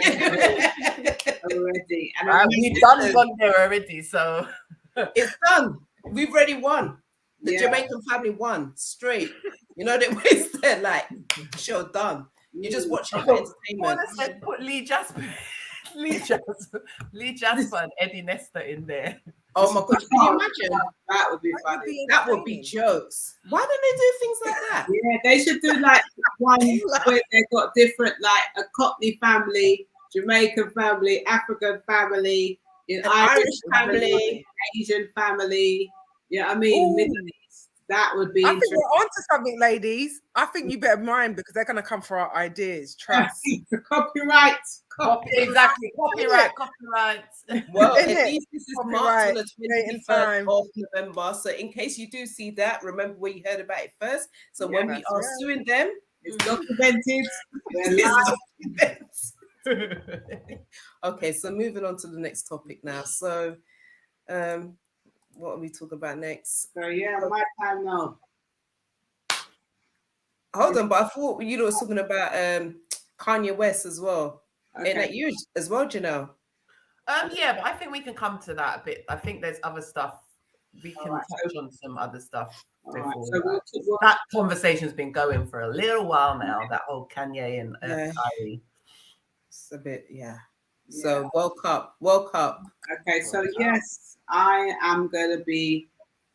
already. We've done there already, so it's done. We've already won. The Jamaican family won straight. You know that ways they're like, show done. You just watch it for entertainment. Said put Lee Jasper and Eddie Nestor in there. Oh my God! Can you imagine? That would be funny. That would be jokes. Why don't they do things like that? Yeah, they should do like one where they've got different, like a Cockney family, Jamaican family, African family, Irish family, Asian family. Yeah, I mean, Middle East. That would be. I think we're onto something, ladies. I think you better mind because they're gonna come for our ideas. Trust. Copyright. Exactly. Copyright. Well, at least this is March on the 23rd of November. So in case you do see that, remember where you heard about it first. So when we are suing them, it's documented. Okay, so moving on to the next topic now. So what are we talking about next? So my time now. Hold on, but I thought you were talking about Kanye West as well. Okay. And that you as well, Janelle. Yeah, but I think we can come to that a bit. I think there's other stuff we can touch on some other stuff before. So that conversation's been going for a little while now. That whole Kanye and Kyrie. It's a bit, So World Cup. Okay, so yes, I am going to be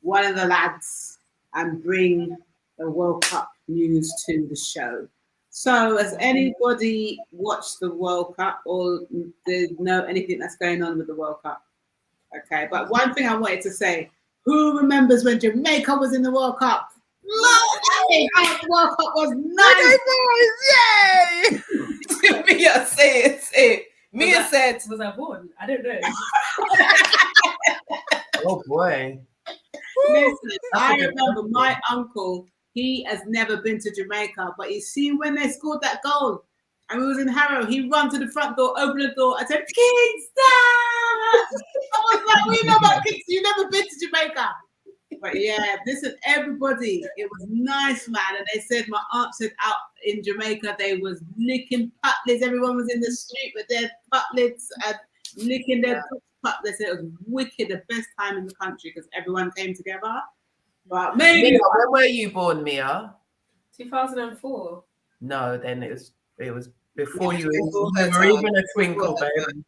one of the lads and bring the World Cup news to the show. So has anybody watched the World Cup or did know anything that's going on with the World Cup? Okay, but one thing I wanted to say, who remembers when Jamaica was in the World Cup? The World Cup was nice. Yay! Mia, say it. Mia said, was I born? I don't know. Oh boy. Listen, I remember my uncle, he has never been to Jamaica, but you see when they scored that goal and we was in Harrow, he ran to the front door, opened the door, I said, Kingston! I was like, we know about Kingston, you've never been to Jamaica. But listen, everybody, it was nice, man. And they said, my aunt said out in Jamaica, they was licking putlets. Everyone was in the street with their putlets and licking their putlets. They said it was wicked, the best time in the country because everyone came together. But maybe. Mia, when were you born, Mia? 2004. No, then it was before you were even a twinkle, baby.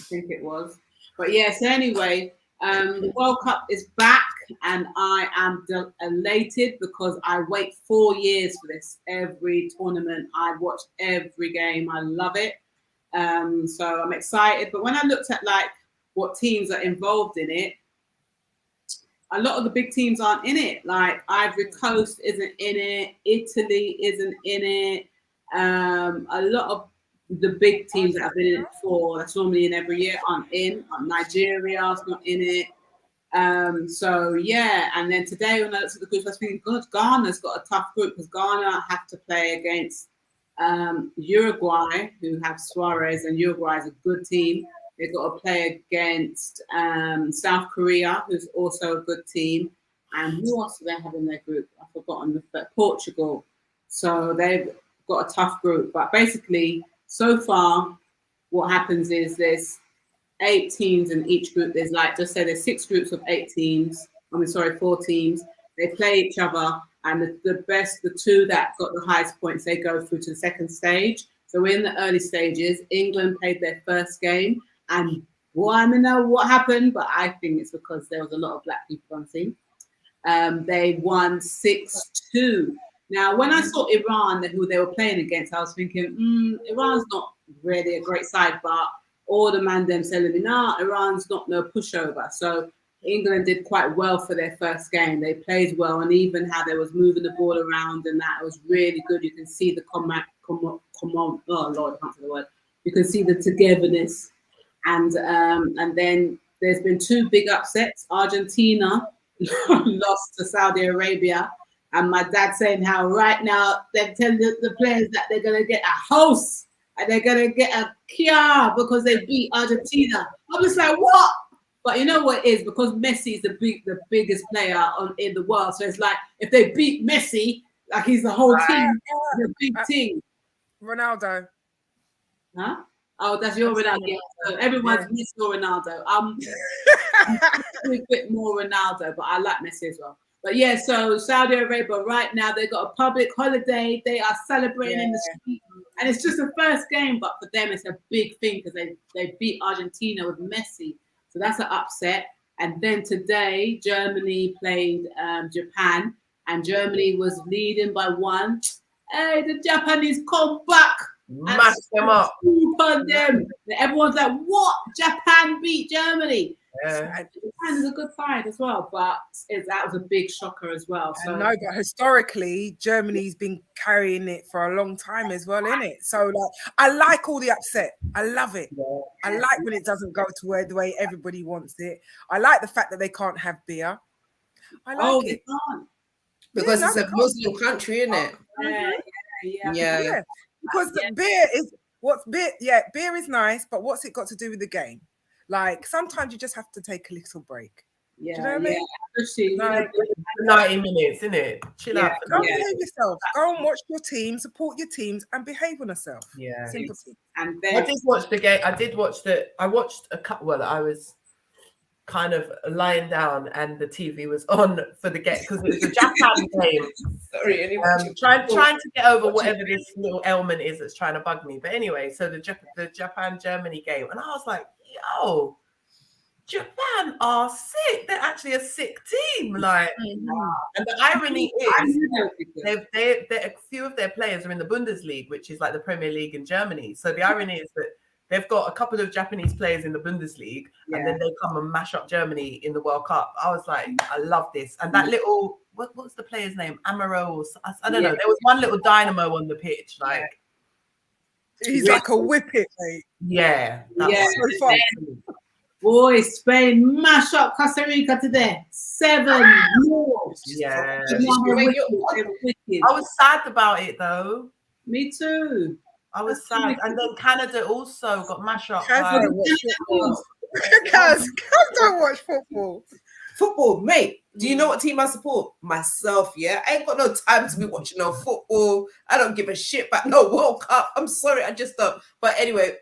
think it was. But yes, anyway, the World Cup is back, and I am elated because I wait 4 years for this. Every tournament, I watch every game. I love it. So I'm excited. But when I looked at like what teams are involved in it, a lot of the big teams aren't in it. Like Ivory Coast isn't in it. Italy isn't in it. A lot of the big teams that have been in it before, that's normally in every year, aren't in. Nigeria's not in it. So yeah, and then today when I looked at the groups, I was thinking, God, Ghana's got a tough group because Ghana have to play against Uruguay, who have Suarez, and Uruguay is a good team. They've got to play against South Korea, who's also a good team. And who else do they have in their group? I've forgotten. Portugal. So they've got a tough group. But basically, so far, what happens is there's 8 teams in each group. There's like, just say there's 6 groups of 8 teams. 4 teams. They play each other. And the 2 that got the highest points, they go through to the second stage. So we're in the early stages. England played their first game. And well, I don't know what happened, but I think it's because there was a lot of black people on the team. They won 6-2. Now, when I saw Iran, who they were playing against, I was thinking, Iran's not really a great side, but all the man them telling me, nah, Iran's not no pushover. So England did quite well for their first game. They played well, and even how they was moving the ball around and that, it was really good. You can see the oh Lord, I can't say the word. You can see the togetherness. And then there's been 2 big upsets. Argentina lost to Saudi Arabia. And my dad saying how right now they're telling the players that they're going to get a house and they're going to get a Kia because they beat Argentina. I'm just like, what? But you know what it is? Because Messi is the biggest player in the world. So it's like, if they beat Messi, like he's the whole team, the big team. Ronaldo. Huh? Oh, that's your Ronaldo. Yeah. So everyone's Messi or Ronaldo. I'm a bit more Ronaldo, but I like Messi as well. But yeah, so Saudi Arabia right now, they've got a public holiday. They are celebrating in the street. And it's just the first game, but for them, it's a big thing because they beat Argentina with Messi. So that's an upset. And then today, Germany played Japan, and Germany was leading by 1. Hey, the Japanese come back. Mash them up. On them. Everyone's like, what? Japan beat Germany. Yeah. Japan is a good side as well, but that was a big shocker as well. So no, but historically, Germany's been carrying it for a long time as well, innit? So like, I like all the upset. I love it. Yeah. I like when it doesn't go to the way everybody wants it. I like the fact that they can't have beer. I like it. They can't. Because it's a Muslim country, isn't it? Yeah. Because beer is beer is nice, but what's it got to do with the game? Like sometimes you just have to take a little break. Yeah, do you know what I mean? Especially, 90 minutes, isn't it? Chill out. Go and behave yourself. Go and watch your team, support your teams, and behave on yourself. Yeah. Sympathy. And then I did watch the game. I watched a couple. Well, I was kind of lying down and the TV was on for the game because it was a Japan game. Sorry, trying to get over whatever this little ailment is that's trying to bug me. But anyway, so the Japan-Germany game, and I was like, yo, Japan are sick. They're actually a sick team. Like, and the irony is, a few of their players are in the Bundesliga, which is like the Premier League in Germany. So the irony is that they've got a couple of Japanese players in the Bundesliga, and then they come and mash up Germany in the World Cup. I was like, I love this. And that little, what was the player's name? Amaro, I don't know. There was one little dynamo on the pitch, like. He's like a whippet, mate. Yeah. So fun. Boy, Spain mash up Costa Rica today. 7 more. Yeah. I was sad about it though. Me too. I was sad. And then Canada also got mashed up. Kaz don't watch football. Football, mate. Do you know what team I support? Myself, yeah. I ain't got no time to be watching no football. I don't give a shit about no World Cup. I'm sorry, I just don't. But anyway,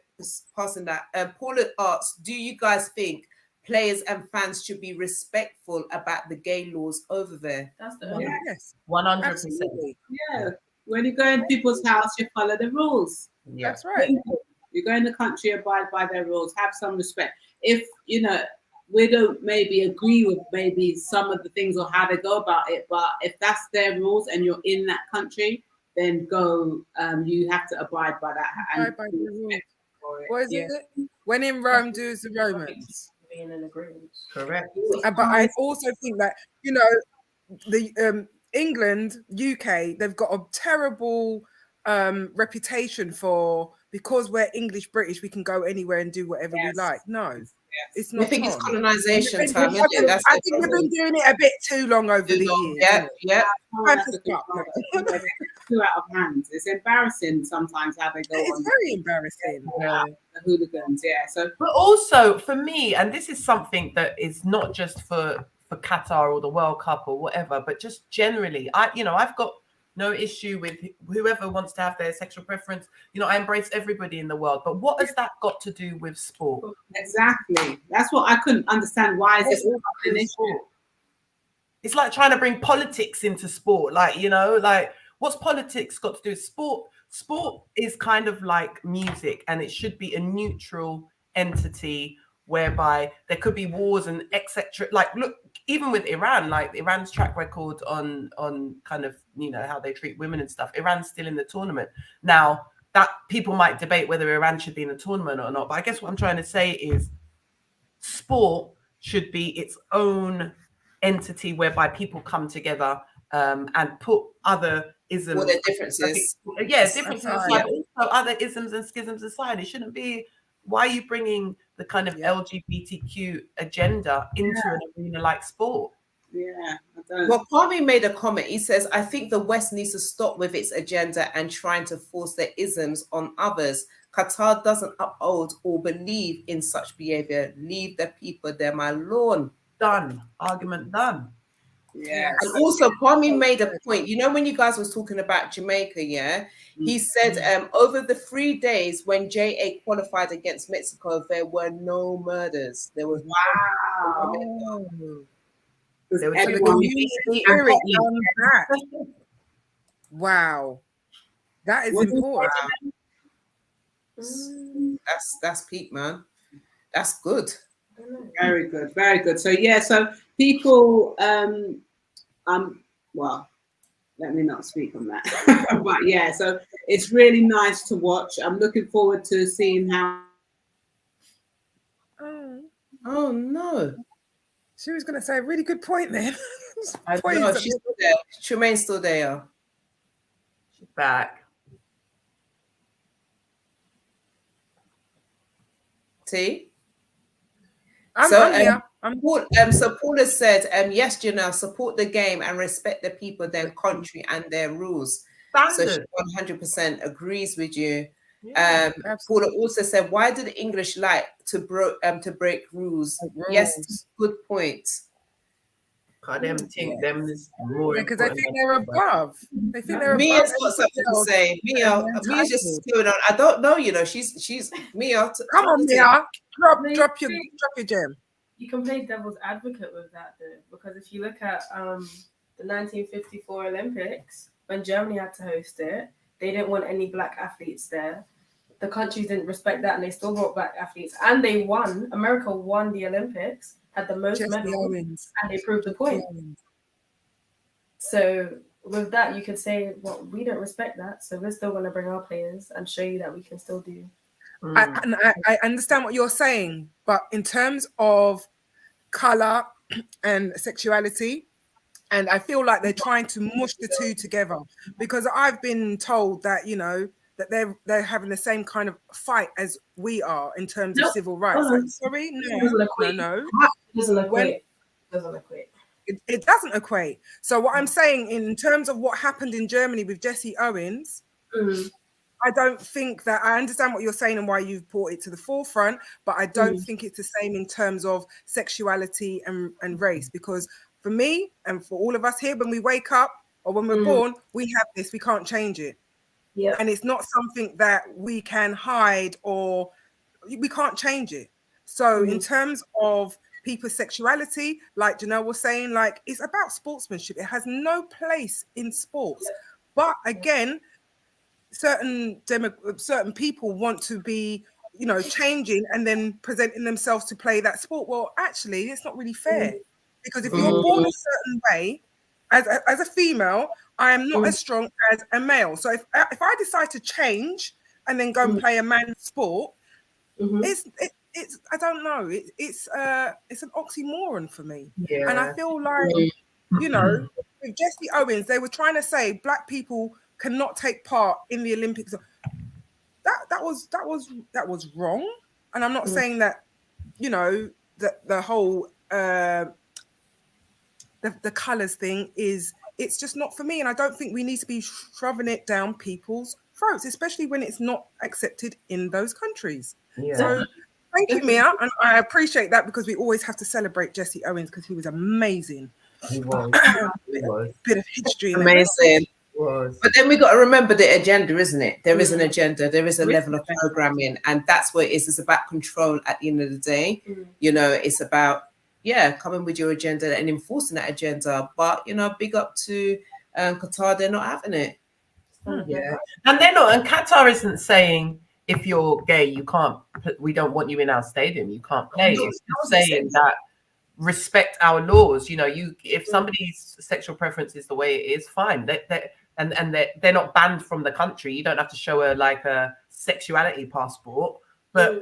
passing that. Paula asks, do you guys think players and fans should be respectful about the gay laws over there? That's the yes. 100%. Yeah. When you go in people's house, you follow the rules. Yeah. That's right. You go in the country, abide by their rules, have some respect. If we don't maybe agree with maybe some of the things or how they go about it, but if that's their rules and you're in that country, then go. You have to abide by that. Abide by the rules. What is it? When in Rome, do as the Romans. Being in agreement. Correct. But I also think that the England, UK, they've got a terrible reputation for, because we're English British, we can go anywhere and do whatever we like. No, it's not. I think it's on. colonization time, isn't it? I think we've been doing it a bit too long over the years. Yeah. Too out of hand. It's embarrassing sometimes how they go on. It's very embarrassing. The hooligans, So, but also for me, and this is something that is not just for Qatar or the World Cup or whatever, but just generally, I've got no issue with whoever wants to have their sexual preference. I embrace everybody in the world. But what has that got to do with sport? Exactly. That's what I couldn't understand. Why is it all an issue? It's like trying to bring politics into sport. What's politics got to do with sport? Sport is kind of like music, and it should be a neutral entity whereby there could be wars and etc. Look, even with Iran, Iran's track record on kind of how they treat women and stuff. Iran's still in the tournament now. That people might debate whether Iran should be in the tournament or not. But I guess what I'm trying to say is, sport should be its own entity whereby people come together and put other isms, what their differences, differences aside, but also other isms and schisms aside. It shouldn't be. Why are you bringing the kind of LGBTQ agenda into an arena like sport? Yeah, I don't. Well, Kwame made a comment. He says, I think the West needs to stop with its agenda and trying to force their isms on others. Qatar doesn't uphold or believe in such behavior. Leave the people there, my lord. Done. Argument done. Yeah. And also, Kwame made a point. When you guys was talking about Jamaica, he said over the 3 days when JA qualified against Mexico, there were no murders. There was There was wow, that is important. That's peak, man. That's good. Very good, very good. So so people, well, let me not speak on that. But so it's really nice to watch. I'm looking forward to seeing how. Oh no. She was going to say a really good point then. I know, she's still there. Tremaine's still there. She's back. See? I'm here. So Paula said, yes, Janelle, support the game and respect the people, their country, and their rules. So she 100% agrees with you. Paula also said, why do the English like to break rules? Yes, good point. Them think them is more because I think they're above. They think they're above. Mia's got something to say. Mia's just going on. I don't know. She's Mia. Come on, Mia. Drop your gem. You can play devil's advocate with that though, because if you look at the 1954 Olympics, when Germany had to host it, they didn't want any black athletes there. The countries didn't respect that, and they still brought black athletes, and they won. America won the Olympics, had the most medals, and they proved the point. So with that, you could say, well, we don't respect that, so we're still going to bring our players and show you that we can still do. I understand what you're saying, but in terms of color and sexuality, and I feel like they're trying to mush the two together, because I've been told that that they're having the same kind of fight as we are in terms of civil rights. Sorry, no. It doesn't equate. It doesn't equate. So what I'm saying, in terms of what happened in Germany with Jesse Owens, I don't think that, I understand what you're saying and why you've brought it to the forefront, but I don't think it's the same in terms of sexuality and race, because for me and for all of us here, when we wake up or when we're born, we have this, we can't change it. Yeah. And it's not something that we can hide, or we can't change it. So in terms of people's sexuality, like Janelle was saying, like, it's about sportsmanship. It has no place in sports. But again, certain people want to be, you know, changing and then presenting themselves to play that sport. Well, actually, it's not really fair, because if you're born a certain way, as a female, I am not as strong as a male. So if I decide to change and then go and play a man's sport, it's I don't know. It's an oxymoron for me. Yeah. And I feel like, you know, with Jesse Owens, they were trying to say black people cannot take part in the Olympics. That was wrong. And I'm not saying that, you know, that the whole the colours thing it's just not for me. And I don't think we need to be shoving it down people's throats, especially when it's not accepted in those countries. Yeah. So thank you, Mia, and I appreciate that, because we always have to celebrate Jesse Owens, because he was amazing. He was. He was. Bit of history. Amazing. Was. But then we got to remember the agenda, isn't it? There is an agenda. There is a level of programming, and that's what it is. It's about control at the end of the day. You know, it's about coming with your agenda and enforcing that agenda. But you know, big up to Qatar. They're not having it. Yeah, and they're not. And Qatar isn't saying if you're gay, you can't. We don't want you in our stadium. You can't play. It's just saying that respect our laws. You know, if somebody's sexual preference is the way it is, fine. They're not banned from the country. You don't have to show a sexuality passport. But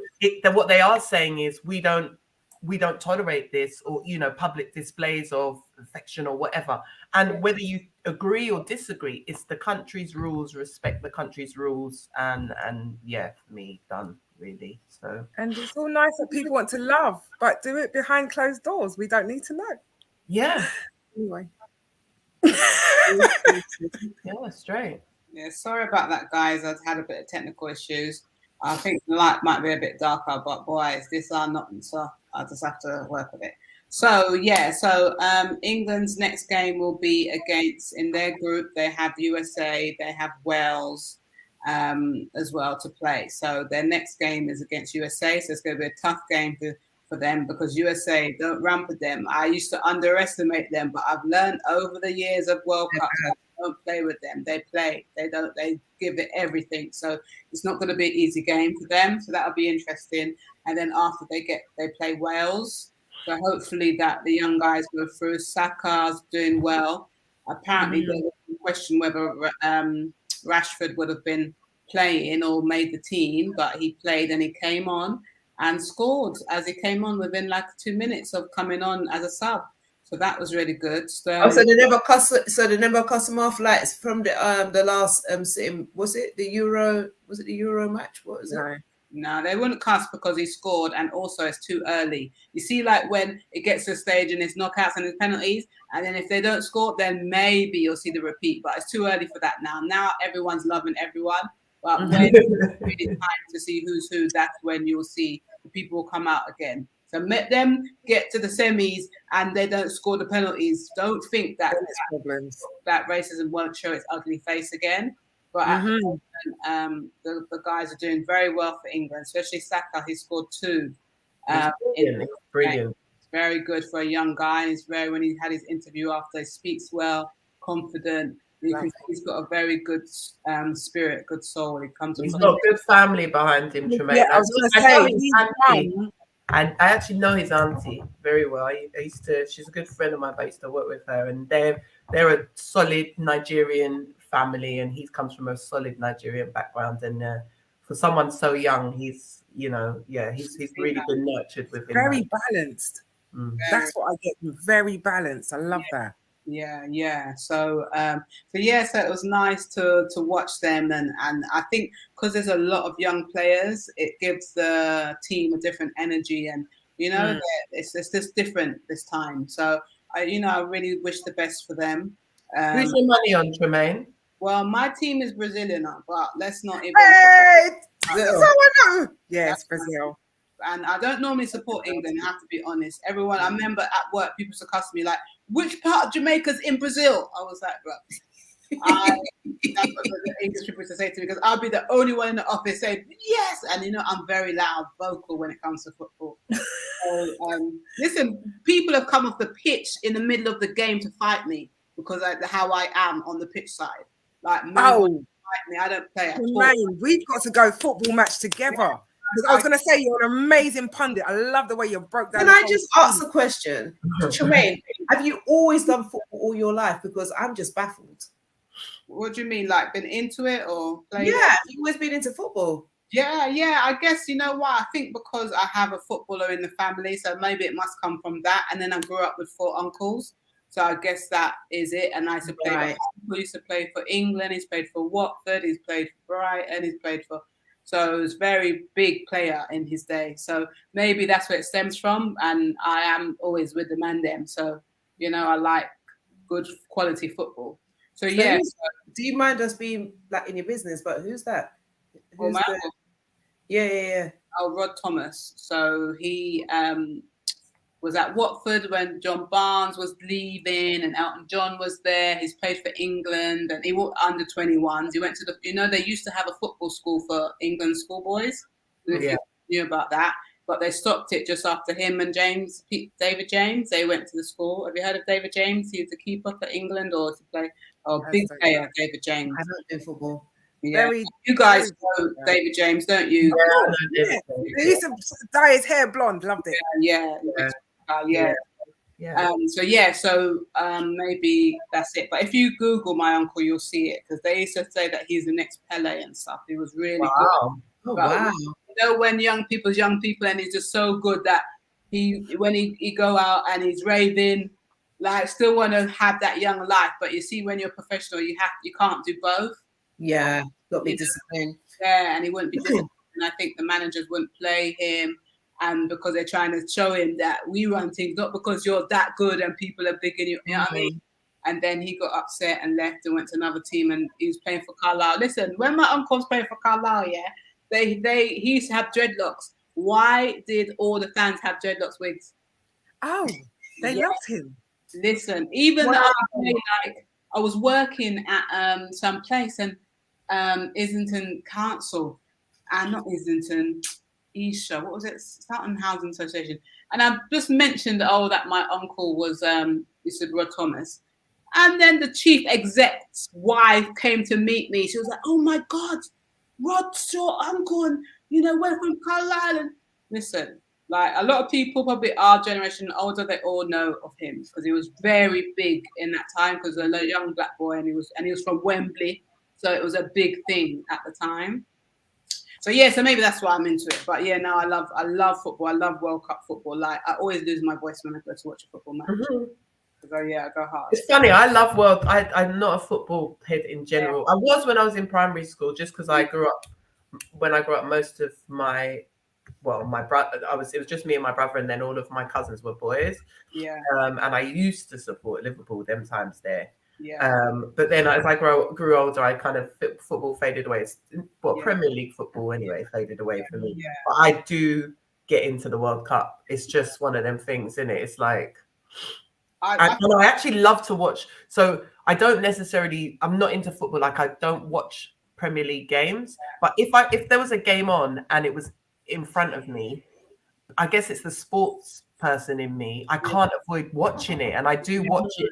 what they are saying is we don't tolerate this, or you know, public displays of affection or whatever. And whether you agree or disagree, it's the country's rules. Respect the country's rules, and for me, done really. So, and it's all nice that people want to love, but do it behind closed doors. We don't need to know. Yeah. Anyway. Yeah, straight. Yeah, sorry about that, guys. I've had a bit of technical issues. I think the light might be a bit darker, but boys, these are not, so I just have to work with it. So England's next game will be against, in their group, they have USA, they have Wales as well to play. So their next game is against USA, so it's going to be a tough game for them, because USA don't run for them. I used to underestimate them, but I've learned over the years of World Cup, don't play with them. They play. They give it everything. So it's not going to be an easy game for them. So that'll be interesting. And then after they play Wales. So hopefully that the young guys go through. Saka's doing well. Apparently there was a question whether Rashford would have been playing or made the team, but he played and he came on and scored as he came on within 2 minutes of coming on as a sub. So that was really good. So they never cuss him off from the last was it the Euro? Was it the Euro match? What was it? No, they wouldn't cuss because he scored, and also it's too early. You see, when it gets to a stage and it's knockouts and it's penalties, and then if they don't score, then maybe you'll see the repeat. But it's too early for that now. Now everyone's loving everyone. But when it's really time to see who's who, that's when you'll see the people will come out again. So let them get to the semis and they don't score the penalties. Don't think that racism won't show its ugly face again. But at the moment, the guys are doing very well for England, especially Saka. He scored 2. Brilliant. It's very good for a young guy. He's when he had his interview after, he speaks well, confident. You can see he's got a very good spirit, good soul. He's got a good family behind him, Tremaine. Yeah, I was going to say, and I actually know his auntie very well. She's a good friend of mine, but I used to work with her, and they're a solid Nigerian family, and he comes from a solid Nigerian background. And for someone so young, he's really been nurtured within. Very balanced. That's what I get. Very balanced. I love that. Yeah. So it was nice to watch them, and I think because there's a lot of young players, it gives the team a different energy, and it's just different this time. So I really wish the best for them. Who's your money on, Tremaine? Well, my team is Brazilian, but let's not even. Hey, it's Brazil. And I don't normally support England, I have to be honest. Everyone, I remember at work, people used to cuss me which part of Jamaica's in Brazil? I was like, bro. That's what the English people used to say to me, because I'll be the only one in the office saying, yes. And, I'm very loud, vocal when it comes to football. So, listen, people have come off the pitch in the middle of the game to fight me because of how I am on the pitch side. me. I don't play at all. Jermaine, we've got to go football match together. Because I was going to say you're an amazing pundit. I love the way you broke down. Can the I whole just thing. ask a question? Tremaine, have you always done football all your life? Because I'm just baffled. What do you mean? Like been into it or played Yeah, it? you've always been into football. Yeah. I guess you know what? I think because I have a footballer in the family, so maybe it must come from that. And then I grew up with 4 uncles, so I guess that is it. And I used to play. Right. My uncle used to play for England. He's played for Watford. He's played for Brighton. He's played for. So he was a very big player in his day. So maybe that's where it stems from. And I am always with the man them. So you know, I like good quality football. So yeah. Do you mind us being like in your business? But who's that? Well, Who's my the... uncle. Yeah. Oh, Rod Thomas. So he was at Watford when John Barnes was leaving and Elton John was there. He's played for England and he walked under 21s. He went to they used to have a football school for England schoolboys. If you knew about that. But they stopped it just after him and David James. They went to the school. Have you heard of David James? He was a keeper for England or to play. Oh, big player, David James. I don't do football. Yeah. You guys know David James, don't you? Yeah. He used to dye his hair blonde. Loved it. Yeah. So maybe that's it. But if you Google my uncle, you'll see it because they used to say that he's the next Pele and stuff. He was really good. Oh, wow. You know, when young people, and he's just so good that when he go out and he's raving, like still want to have that young life. But you see, when you're professional, you can't do both. Yeah, got to be disciplined. Yeah, and he wouldn't be disciplined. I think the managers wouldn't play him. And because they're trying to show him that we run things, not because you're that good and people are bigging you, you know what I mean? And then he got upset and left and went to another team and he was playing for Carlisle. Listen, when my uncle was playing for Carlisle, he used to have dreadlocks. Why did all the fans have dreadlocks wigs? Oh, they loved him. Listen, even though I was working at some place and Islington Council, and not Islington, Esher, what was it? Sutton Housing Association. And I just mentioned, that my uncle was, he said, Rod Thomas. And then the chief exec's wife came to meet me. She was like, oh my God, Rod's your uncle. And, we're from Carlisle. And listen, like a lot of people, probably our generation older, they all know of him because he was very big in that time because a young black boy and he was from Wembley. So it was a big thing at the time. So so maybe that's why I'm into it. But I love football. I love World Cup football. Like I always lose my voice when I go to watch a football match. So I go hard. It's funny. I love I'm not a football head in general. I was when I was in primary school, just because I grew up. When I grew up, most of my brother. It was just me and my brother, and then all of my cousins were boys. Yeah. And I used to support Liverpool them times there. Yeah. But then as I grew older, I kind of football faded away. Premier League football anyway faded away for me. Yeah. But I do get into the World Cup. It's just one of them things, isn't it? It's like I actually love to watch. So I don't necessarily. I'm not into football. Like I don't watch Premier League games. But if there was a game on and it was in front of me, I guess it's the sports person in me. I can't avoid watching it, and I do watch it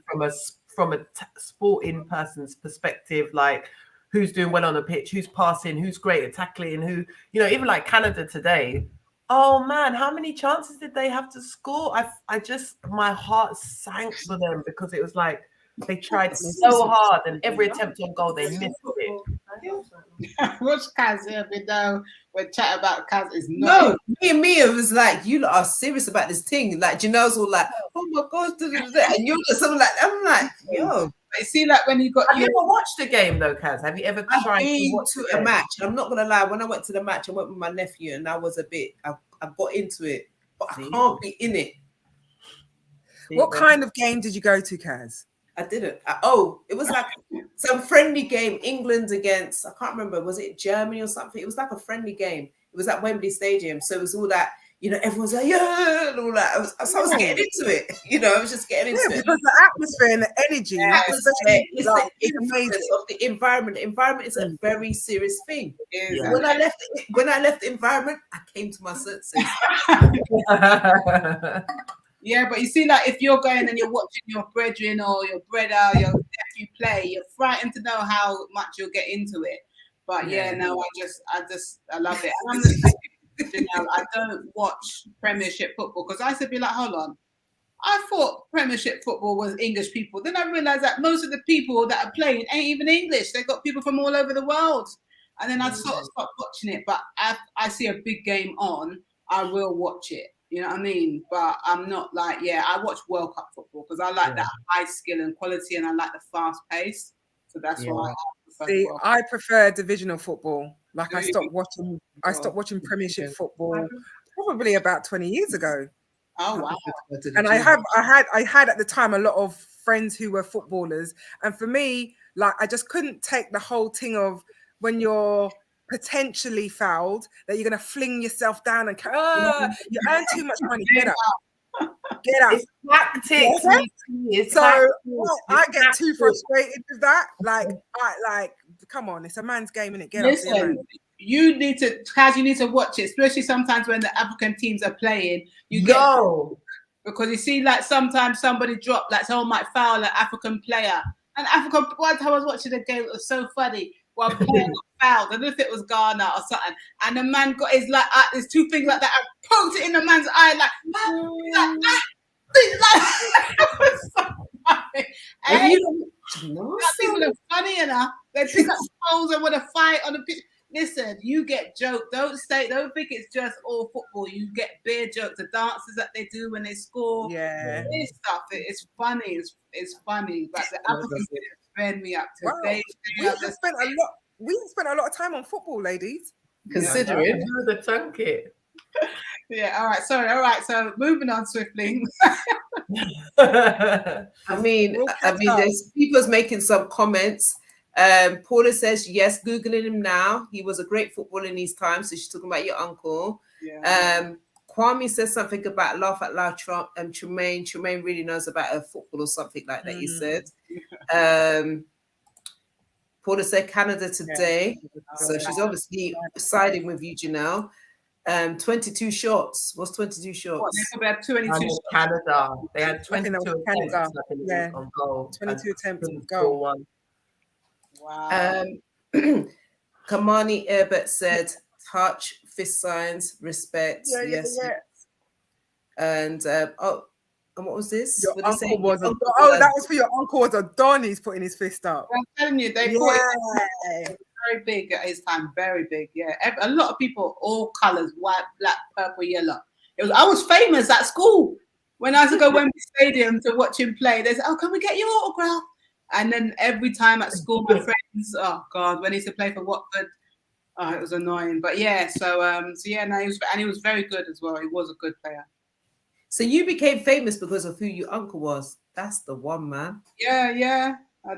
from a sporting person's perspective, like who's doing well on the pitch, who's passing, who's great at tackling, who, even like Canada today. Oh man, how many chances did they have to score? I just, my heart sank for them because it was like they tried so hard and every attempt on goal, they missed it. What's Kaz here? We're chatting about Kaz is not. No, me and Mia was like, you lot are serious about this thing. Like Janelle's all like, oh my gosh, and you're just something like, I'm like, yo. You see, like when you got. Have you ever watched a game though, Kaz? Have you ever tried to watch a match? I'm not gonna lie. When I went to the match, I went with my nephew, and I was a bit. I got into it, but I can't be in it. What kind of game did you go to, Kaz? I didn't. It was like some friendly game, England against, I can't remember, was it Germany or something? It was like a friendly game. It was at Wembley Stadium. So it was all that, everyone's like, yeah, and all that. I was getting into it. I was just getting into it. Because the atmosphere and the energy. It's the amazing of the environment. The environment is a very serious thing. Yeah. When I left the environment, I came to my senses. Yeah, but you see, like if you're going and you're watching your brethren or your brother, your nephew play, you're frightened to know how much you'll get into it. But yeah, no, I love it. And I'm the same, you know, I don't watch Premiership football because I used to be like, hold on, I thought Premiership football was English people. Then I realized that most of the people that are playing ain't even English. They got people from all over the world. And then I sort of stopped watching it. But I see a big game on, I will watch it. You know what I mean? But I'm not like, I watch World Cup football because I like that high skill and quality, and I like the fast pace. So that's why I prefer. See, I prefer divisional football. Like I stopped watching Premiership football probably about 20 years ago. Oh wow! And I had at the time a lot of friends who were footballers, and for me, like I just couldn't take the whole thing of when you're potentially fouled that you're gonna fling yourself down and you earn too much money. Get up. It's tactics. So I get too frustrated with that. Like come on, it's a man's game, and it Listen, you need to watch it, especially sometimes when the African teams are playing. You go because you see, like sometimes somebody dropped, like someone might foul an African player. And one time I was watching a game, it was so funny. One player got fouled. I don't know if it was Ghana or something, and the man got his like his two fingers like that, and poked it in the man's eye, it was so funny. People are funny enough. They pick up poles and want to fight on the pitch. Listen, you get joked. Don't think it's just all football. You get bare jokes. The dances that they do when they score. Yeah, this stuff. It's funny. It's funny. But the Africans bend me up today. We spent a lot of time on football, ladies. Considering the Tunkit. Yeah. All right. Sorry. All right. So moving on swiftly. I mean, there's people's making some comments. Paula says, yes, Googling him now. He was a great footballer in his time. So she's talking about your uncle. Yeah. Kwame says something about laugh out loud. Tremaine really knows about football or something like that. He said. Paula said Canada today. So she's obviously siding with you, Janelle. 22 shots. What's 22 shots? They had 22 shots. Canada. They had 22 attempts on goal. 22 attempts on goal. Wow. Kamani Erbert said, touch, fist signs, respect. Yes. And and what was this? Your uncle was that was for your uncle was a don. He's putting his fist up. I'm telling you, they put it very big at his time, very big. Yeah, a lot of people, all colours, white, black, purple, yellow. I was famous at school when I used to go Wembley Stadium to watch him play. They said, "Oh, can we get your autograph?" And then every time at school, my friends, oh God, when he used to play for Watford, it was annoying. But yeah, he was very good as well. He was a good player. So you became famous because of who your uncle was. That's the one, man. Yeah.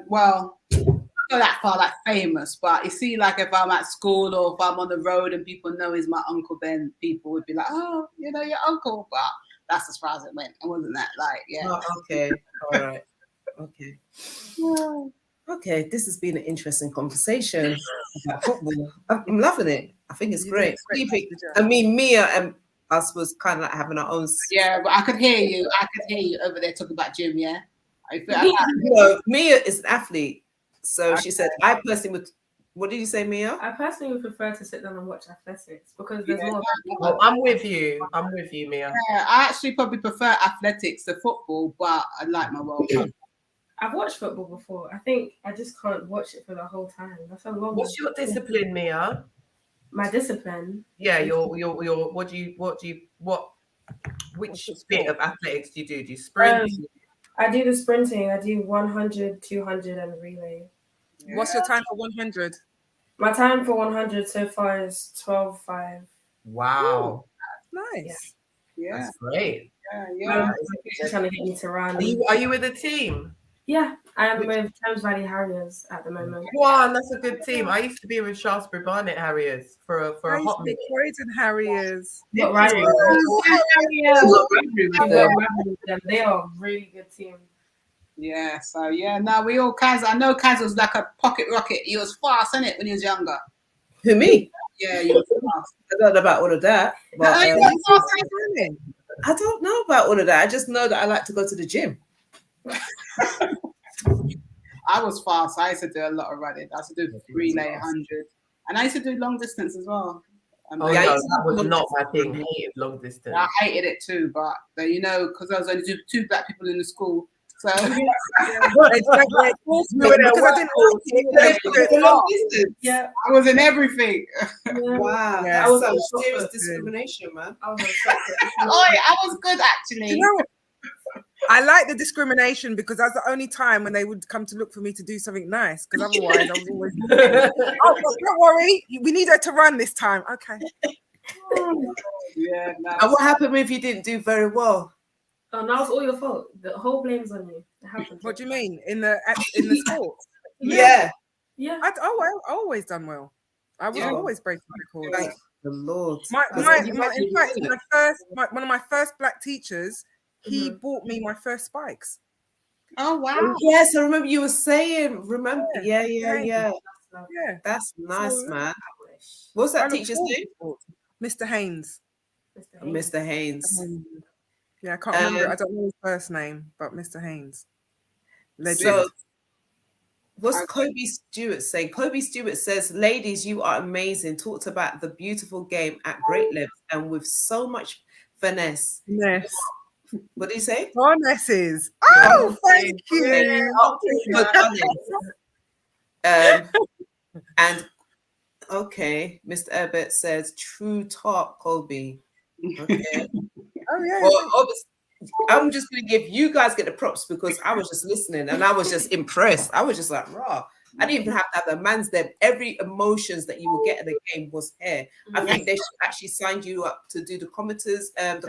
Well, not that far, like famous, but you see, like if I'm at school or if I'm on the road and people know he's my uncle, then people would be like, "Oh, you know your uncle." But that's as far as it went. It wasn't that Oh, okay, all right, okay. Yeah. Okay, this has been an interesting conversation about football. I'm loving it. I think it's great. I mean, Mia and us was kind of like having our own. Yeah, but I could hear you. Over there talking about gym. Yeah, Mia is an athlete, so she said, "I personally would." What did you say, Mia? I personally would prefer to sit down and watch athletics because there's more. I'm with you, Mia. Yeah, I actually probably prefer athletics to football, but I like my World Cup. I've watched football before. I think I just can't watch it for the whole time. That's a long. What's your discipline, Mia? My discipline. Yeah, which bit of athletics do you do? Do you sprint? I do the sprinting. I do 100, 200, and relay. Yeah. What's your time for 100? My time for 100 so far is 12:05. Wow, nice. Yeah, that's great. Yeah. Trying to get me to run. Are you with a team? Yeah, I am with Thames Valley Harriers at the moment. Wow, that's a good team. I used to be with Shaftesbury Barnet Harriers for a hot minute. Croydon Harriers. They are a really good team. Yeah, so we all Kaz. I know Kaz was like a pocket rocket. He was fast, innit, when he was younger. Who, me? Yeah, you were fast. I don't know about all of that. But, I don't know about all of that. I just know that I like to go to the gym. I was fast. I used to do a lot of running. I used to do relay 100. And I used to do long distance as well. Oh Yeah, I no, used to that do was long not my distance. thing. Hated long distance. I hated it too, but you know, because I was only two black people in the school, so Yeah, I was in everything. Wow, Yeah. that's some So serious good. discrimination, man. I was on chocolate. I was good actually. You know what? I like the discrimination because that's the only time when they would come to look for me to do something nice. Because otherwise, I was always, oh, don't worry, we need her to run this time. Okay. Yeah, no. And what happened if you didn't do very well? Oh, now it's all your fault. The whole blame's on you. It happened. What do you mean in the sports? Yeah. Yeah. I always done well. I was always breaking records. Thank the Lord. In fact, one of my first black teachers, he bought me my first spikes. Oh wow. Yes, I remember you were saying. Remember? Yeah. Yeah. That's nice, So, man. What's that I look teacher's forward name? to it. Mr. Haynes. Mr. Haynes. Yeah, I can't remember. I don't know his first name, but Mr. Haynes. Legend. So, what's Kobe Stewart saying? Kobe Stewart says, "Ladies, you are amazing. Talked about the beautiful game at great length and with so much finesse." Yes. What did he say? Bonesses. Oh, thank you. And okay, Mr. Herbert says, "True talk, Kobe." Okay. Oh yeah. Well, obviously, I'm just gonna give you guys get the props because I was just listening and I was just impressed. I was just like, raw. I didn't even have to have the man's there. Every emotions that you will get in the game was here. I think they should actually sign you up to do the commentary and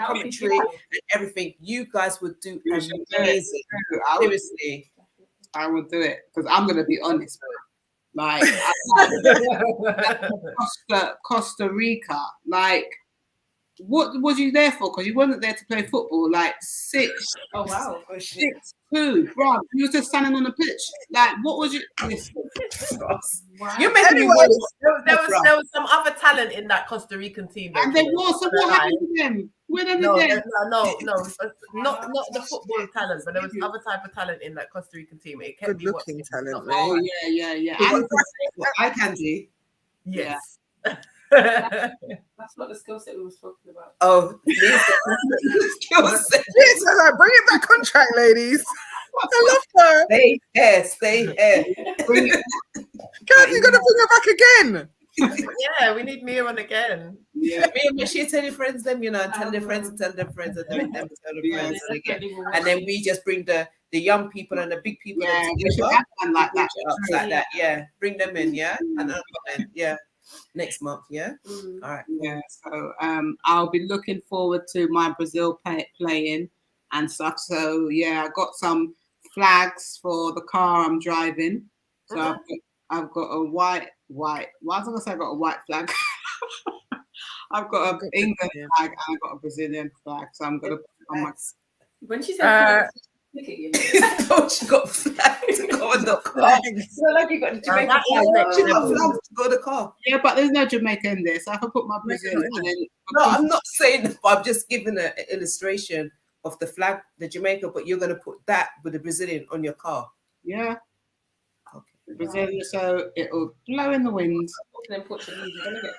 everything. You guys would do amazing. Seriously. I will do it because I'm gonna be honest. Like Costa Rica, like what was you there for? Because you wasn't there to play football. Like 6. Oh wow. 6-2, bro. You were just standing on the pitch. Like what was you? Wow. You're making me there was some other talent in that Costa Rican team. And there was. So what happened to them? Where did No, they? not the football talent, but there was other type of talent in that Costa Rican team. It kept me Good-looking watching. talent, Oh yeah. And I can do. Yes. That's not the skill set we was talking about. Oh, skill set. Bring it back on track, ladies. I love her. Stay here. Guys, you're gonna bring her back again. Yeah, we need Mia on again. Yeah. Me and she tell your friends them, you know, and tell their friends and tell their friends and then them tell their friends and again. And then we just bring the young people and the big people we should have one like that. Like that, yeah. Bring them in, yeah. And yeah. Next month, yeah. All right. Yeah. So I'll be looking forward to my Brazil playing and stuff. So yeah, I got some flags for the car I'm driving. So I've got a white. Why was I gonna say I got a white flag? I've got an England flag and I've got a Brazilian flag. So I'm gonna put on my. When she said she got flags to go on the car. It's not like you got Jamaican flag. She got flags to go on the car. Yeah, but there's no Jamaica in there, so I can put my Brazilian. And then, no, I'm not saying that, but I'm just giving an illustration of the flag, the Jamaica, but you're gonna put that with the Brazilian on your car. Yeah. Brazilian, so it'll blow in the wind. in Portuguese, you're gonna get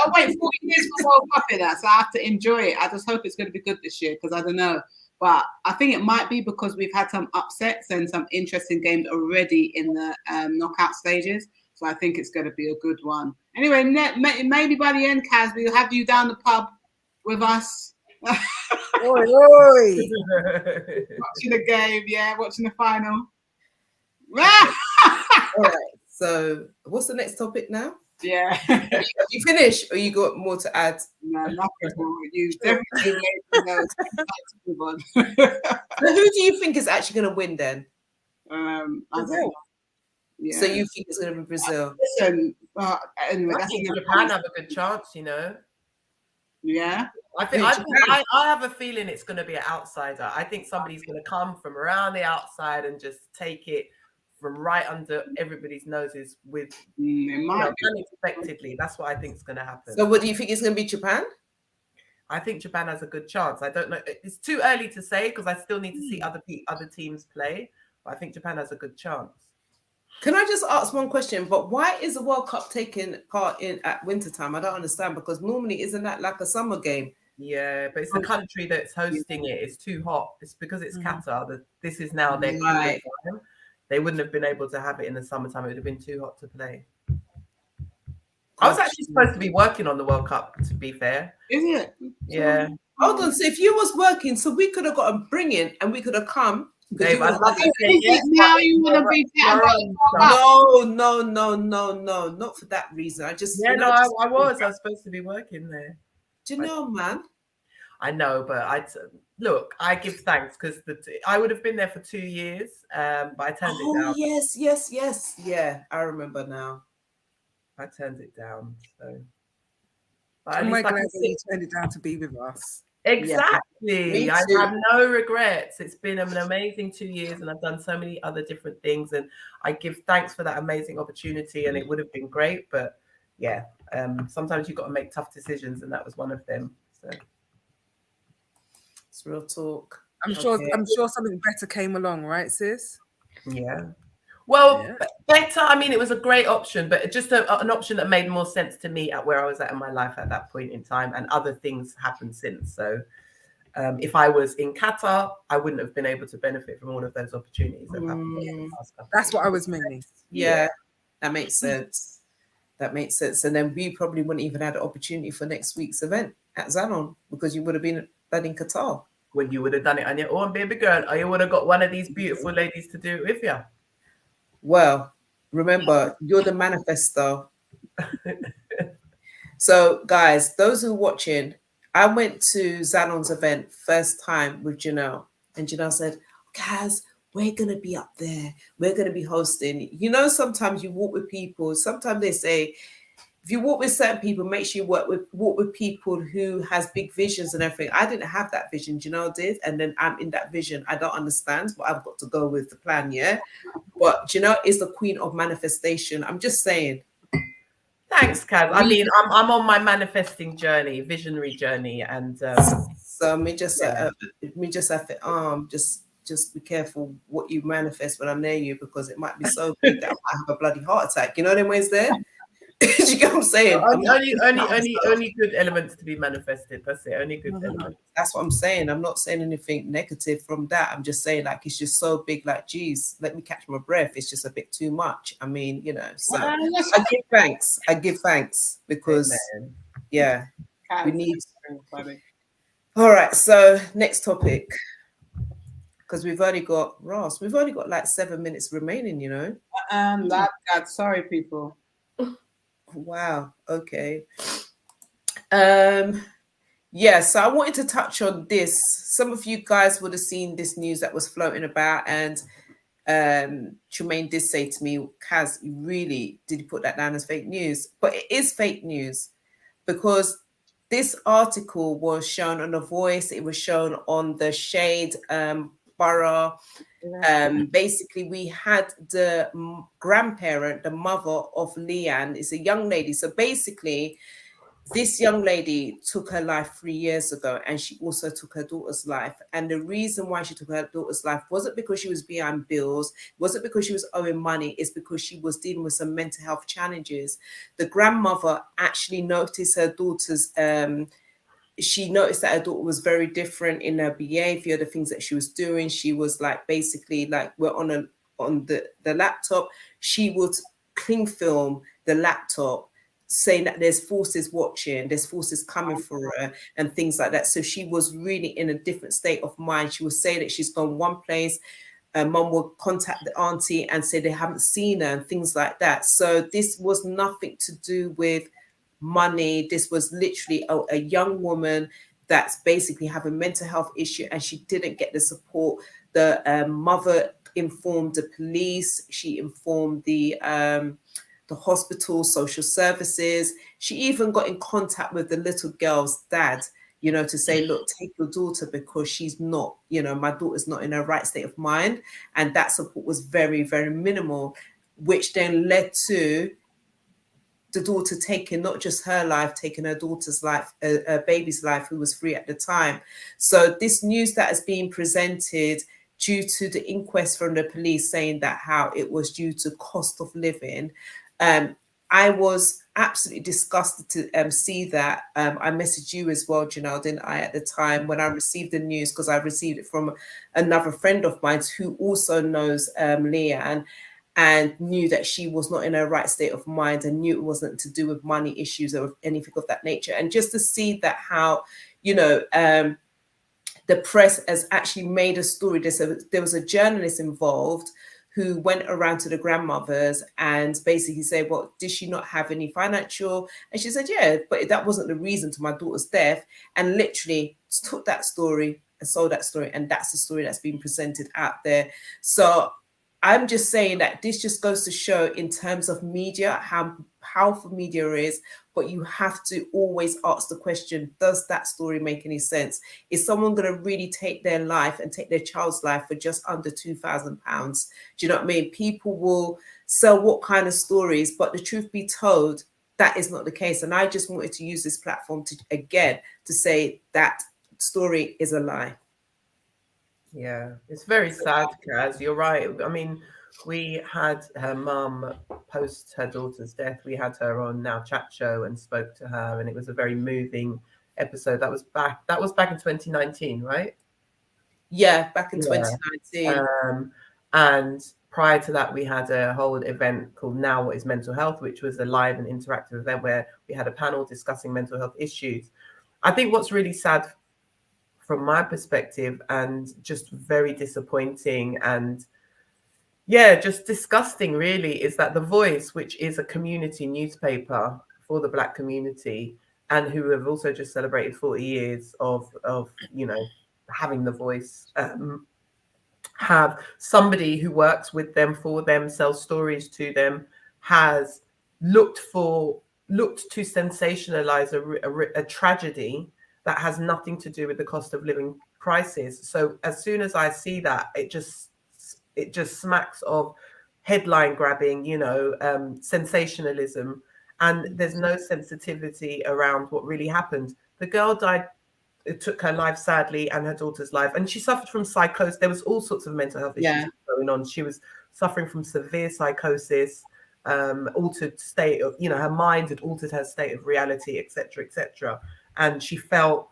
I'll wait 40 years for World Cup in that, so I have to enjoy it. I just hope it's going to be good this year because I don't know. But I think it might be because we've had some upsets and some interesting games already in the knockout stages. So I think it's going to be a good one. Anyway, maybe by the end, Kaz, we'll have you down the pub with us. Oi, oi. Watching the game, yeah, watching the final. All right. So what's the next topic now? Yeah. Have you finished or you got more to add? No, nothing more. You definitely made move on. So who do you think is actually going to win then? I don't know. Yeah. So you think it's going to be Brazil? Listen, anyway, I think Japan have a good chance, you know. Yeah. I have a feeling it's going to be an outsider. I think somebody's going to come from around the outside and just take it from right under everybody's noses with unexpectedly. That's what I think is going to happen. So what do you think is going to be Japan? I think Japan has a good chance. I don't know. It's too early to say because I still need to see other teams play. But I think Japan has a good chance. Can I just ask one question? But why is the World Cup taking part in at wintertime? I don't understand, because normally isn't that like a summer game? Yeah, but it's the country that's hosting it. It's too hot. It's because it's Qatar that this is now their cooler Right. time. They wouldn't have been able to have it in the summertime. It would have been too hot to play. I was actually supposed to be working on the World Cup, to be fair. Is it? Yeah. Hold on. So if you was working, so we could have got a bring in and we could have come. Dave, You I'd was love to Is say it yes, now but you want to be chatting about the World Cup? no, not for that reason. I just yeah, you know, no, just- I was supposed to be working there. Do you know, man? I know, but look. I give thanks because I would have been there for 2 years, but I turned it down. Yes. Yeah, I remember now. I turned it down. So, but at I'm least I glad can that sit. you turned it down to be with us. Exactly. Me I too. have no regrets. It's been an amazing 2 years, and I've done so many other different things. And I give thanks for that amazing opportunity. And it would have been great, but yeah, sometimes you've got to make tough decisions, and that was one of them. So It's real talk. I'm sure something better came along, right, sis? yeah. Well, Yeah. better. I mean, it was a great option, but just an option that made more sense to me at where I was at in my life at that point in time, and other things happened since. So, if I was in Qatar, I wouldn't have been able to benefit from all of those opportunities that happened. In the past couple That's of what I years. was meaning. Yeah, that makes sense. That makes sense. And then we probably wouldn't even have the opportunity for next week's event at Zanon because you would have been in Qatar. When you would have done it on your own, baby girl, or you would have got one of these beautiful ladies to do it with you. Well, remember, you're the manifesto. So, guys, those who are watching, I went to Zanon's event first time with Janelle, and Janelle said, Kaz, we're going to be up there. We're going to be hosting. You know, sometimes you walk with people. Sometimes they say, if you walk with certain people, make sure you walk with people who has big visions and everything. I didn't have that vision, Janelle did. And then I'm in that vision. I don't understand, but I've got to go with the plan, yeah? But Janelle is the queen of manifestation. I'm just saying. Thanks, Kaz. I mean, I'm on my manifesting journey, visionary journey, and so me just have to just be careful what you manifest when I'm near you, because it might be so big that I might have a bloody heart attack. You know them ways there? Do you get what I'm saying? Only good elements to be manifested. That's it. Only good elements. That's what I'm saying. I'm not saying anything negative from that. I'm just saying, like, it's just so big, like, geez, let me catch my breath. It's just a bit too much. I mean, you know, so I give thanks. Because yeah, we need. All right, so next topic, because we've only got Ross. We've only got like 7 minutes remaining, you know. God, sorry, people. Wow. Okay. Yeah, so I wanted to touch on this. Some of you guys would have seen this news that was floating about, and Tremaine did say to me, Kaz, did you put that down as fake news? But it is fake news, because this article was shown on The Voice. It was shown on the Shade Borough. Basically, we had the grandparent, the mother of Leanne. It's a young lady. So basically, this young lady took her life 3 years ago, and she also took her daughter's life. And the reason why she took her daughter's life wasn't because she was behind bills, wasn't because she was owing money, it's because she was dealing with some mental health challenges. The grandmother actually noticed her daughter's she noticed that her daughter was very different in her behavior, the things that she was doing. She was like, basically, like, we're on the laptop. She would cling film the laptop, saying that there's forces watching, there's forces coming for her, and things like that. So she was really in a different state of mind. She would say that she's gone one place, mum will contact the auntie and say they haven't seen her, and things like that. So this was nothing to do with money. This was literally a young woman that's basically having a mental health issue, and she didn't get the support. The mother informed the police. She informed the hospital, social services. She even got in contact with the little girl's dad, you know, to say, look, take your daughter, because she's not, you know, my daughter's not in her right state of mind. And that support was very, very minimal, which then led to the daughter taking not just her life, taking her daughter's life, a baby's life, who was 3 at the time. So this news that is being presented due to the inquest from the police saying that how it was due to cost of living. I was absolutely disgusted to see that. I messaged you as well, Janelle, didn't I, at the time when I received the news, because I received it from another friend of mine who also knows Leanne, and knew that she was not in her right state of mind, and knew it wasn't to do with money issues or anything of that nature. And just to see that how, you know, the press has actually made a story. There was a journalist involved who went around to the grandmothers and basically said, well, did she not have any financial? And she said, yeah, but that wasn't the reason to my daughter's death. And literally took that story and sold that story. And that's the story that's been presented out there. So I'm just saying that this just goes to show, in terms of media, how powerful media is, but you have to always ask the question, does that story make any sense? Is someone going to really take their life and take their child's life for just under £2,000? Do you know what I mean? People will sell what kind of stories, but the truth be told, that is not the case. And I just wanted to use this platform to, again, to say that story is a lie. Yeah, it's very sad, Kaz. You're right. I mean, we had her mum post her daughter's death. We had her on Now Chat Show and spoke to her, and it was a very moving episode. That was back in 2019, right? Yeah, back in 2019. And prior to that, we had a whole event called Now What is Mental Health, which was a live and interactive event where we had a panel discussing mental health issues. I think what's really sad from my perspective, and just very disappointing and just disgusting really, is that The Voice, which is a community newspaper for the Black community, and who have also just celebrated 40 years of you know, having The Voice, have somebody who works with them, for them, sells stories to them, has looked to sensationalize a tragedy that has nothing to do with the cost of living crisis. So as soon as I see that, it just smacks of headline grabbing, you know, sensationalism, and there's no sensitivity around what really happened. The girl died. It took her life, sadly, and her daughter's life, and she suffered from psychosis. There was all sorts of mental health issues going on. She was suffering from severe psychosis, altered state of, you know, her mind had altered her state of reality, etc., etc. And she felt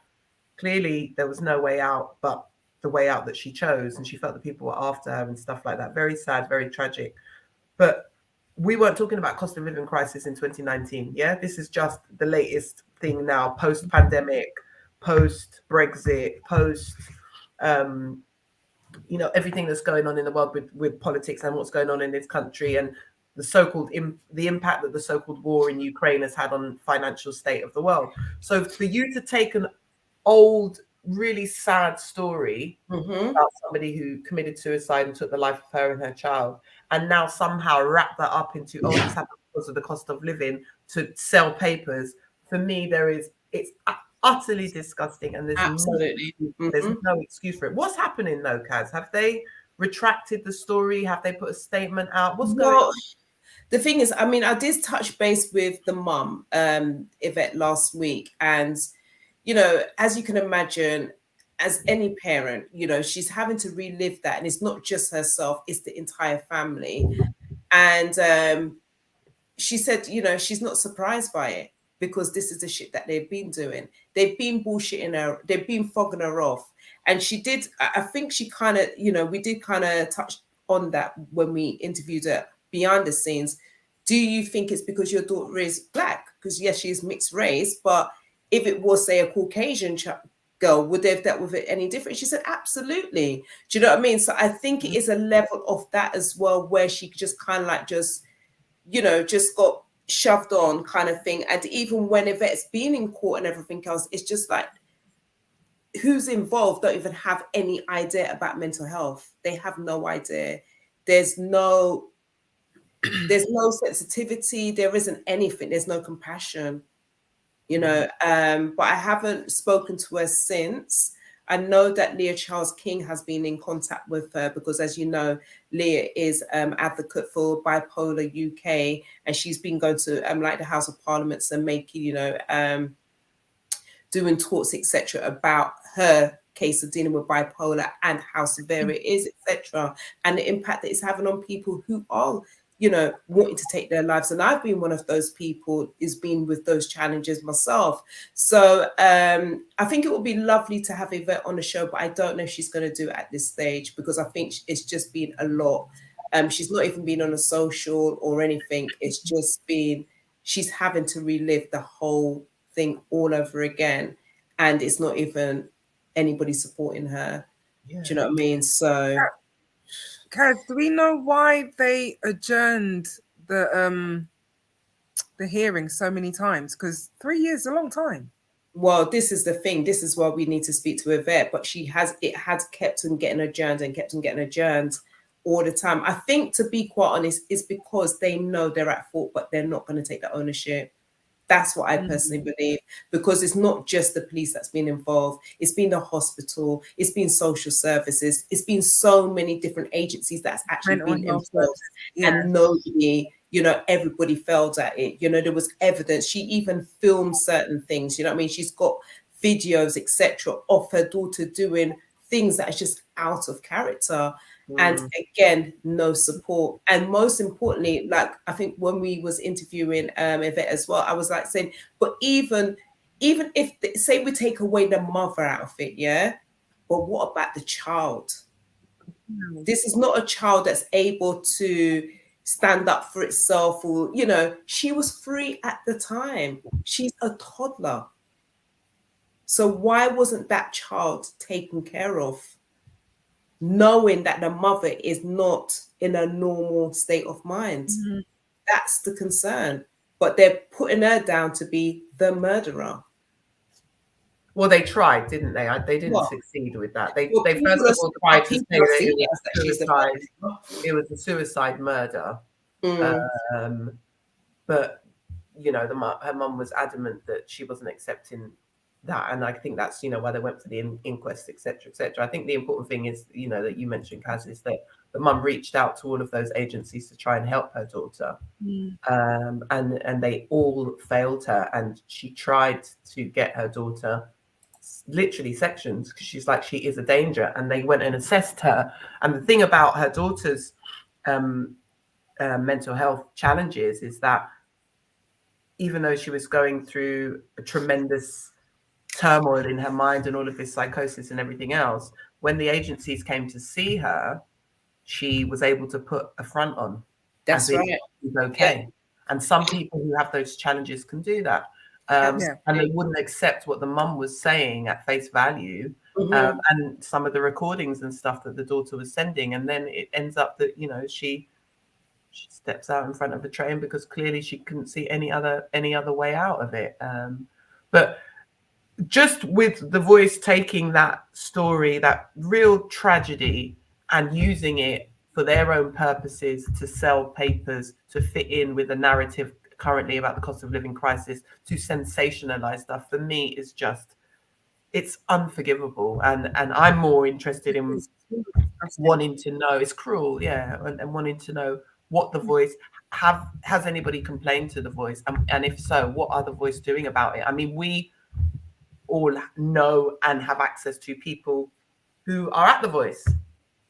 clearly there was no way out but the way out that she chose, and she felt that people were after her and stuff like that. Very sad, very tragic. But we weren't talking about cost of living crisis in 2019. Yeah, this is just the latest thing now, post-pandemic, post-Brexit, post you know, everything that's going on in the world with politics and what's going on in this country, and the so-called the impact that the so-called war in Ukraine has had on financial state of the world. So for you to take an old, really sad story about somebody who committed suicide and took the life of her and her child, and now somehow wrap that up into, oh, this happened because of the cost of living, to sell papers, for me, it's utterly disgusting, and there's no excuse for it. What's happening though, Kaz? Have they retracted the story? Have they put a statement out? What's going on? The thing is, I mean, I did touch base with the mum, Yvette, last week, and you know, as you can imagine, as any parent, you know, she's having to relive that, and it's not just herself; it's the entire family. And she said, you know, she's not surprised by it, because this is the shit that they've been doing. They've been bullshitting her. They've been fogging her off. And she did, I think she kind of, you know, we did kind of touch on that when we interviewed her behind the scenes. Do you think it's because your daughter is Black? Because yes, she is mixed race, but if it was, say, a Caucasian girl, would they have dealt with it any different? She said, absolutely. Do you know what I mean? So I think it is a level of that as well, where she just kind of like just, you know, just got shoved on kind of thing. And even when Yvette's been in court and everything else, it's just like, who's involved don't even have any idea about mental health. They have no idea. There's no sensitivity. There isn't anything. There's no compassion, you know. But I haven't spoken to her since. I know that Leah Charles King has been in contact with her, because, as you know, Leah is advocate for Bipolar UK, and she's been going to like the House of Parliaments and making, you know, doing talks, etc., about her case of dealing with bipolar and how severe it is, etc., and the impact that it's having on people who are, you know, wanting to take their lives. And I've been one of those people who's been with those challenges myself. So I think it would be lovely to have Yvette on the show, but I don't know if she's going to do it at this stage, because I think it's just been a lot. She's not even been on a social or anything. It's just been, she's having to relive the whole thing all over again. And it's not even anybody supporting her. Yeah. Do you know what I mean? So, Kaz, do we know why they adjourned the hearing so many times? Because 3 years is a long time. well, this is the thing. This is why we need to speak to Yvette, but it has kept on getting adjourned and kept on getting adjourned all the time. I think, to be quite honest, it's because they know they're at fault, but they're not going to take the ownership. That's what I personally believe, because it's not just the police that's been involved. It's been the hospital, it's been social services, it's been so many different agencies that's actually been involved. And nobody, you know, everybody failed at it. You know, there was evidence. She even filmed certain things, you know what I mean? She's got videos, etc., of her daughter doing things that are just out of character. And again, no support. And most importantly, like, I think when we was interviewing Yvette as well, I was like saying, but even if, say, we take away the mother out of it, yeah, but what about the child? This is not a child that's able to stand up for itself, or, you know, she was 3 at the time. She's a toddler. So why wasn't that child taken care of, knowing that the mother is not in a normal state of mind? That's the concern. But they're putting her down to be the murderer. Well, they tried, didn't they? They didn't succeed with that. They first of all tried to say that it was a suicide murder. But, you know, her mum was adamant that she wasn't accepting that, and I think that's, you know, why they went for the inquest, etc., etc. I think the important thing is, you know, that you mentioned, Kaz, is that the mum reached out to all of those agencies to try and help her daughter, and they all failed her. And she tried to get her daughter literally sections, because she's like, she is a danger, and they went and assessed her. And the thing about her daughter's mental health challenges is that even though she was going through a tremendous turmoil in her mind and all of this psychosis and everything else, when the agencies came to see her, she was able to put a front on. That's right. She's okay. And some people who have those challenges can do that. And they wouldn't accept what the mum was saying at face value, and some of the recordings and stuff that the daughter was sending. And then it ends up that, you know, she steps out in front of the train because clearly she couldn't see any other way out of it. But just with The Voice taking that story, that real tragedy, and using it for their own purposes to sell papers, to fit in with a narrative currently about the cost of living crisis, to sensationalize stuff, for me is just, it's unforgivable. And I'm more interested in wanting to know, it's cruel, and wanting to know what The Voice has anybody complained to The Voice, and if so, what are The Voice doing about it? I mean, we all know and have access to people who are at The Voice,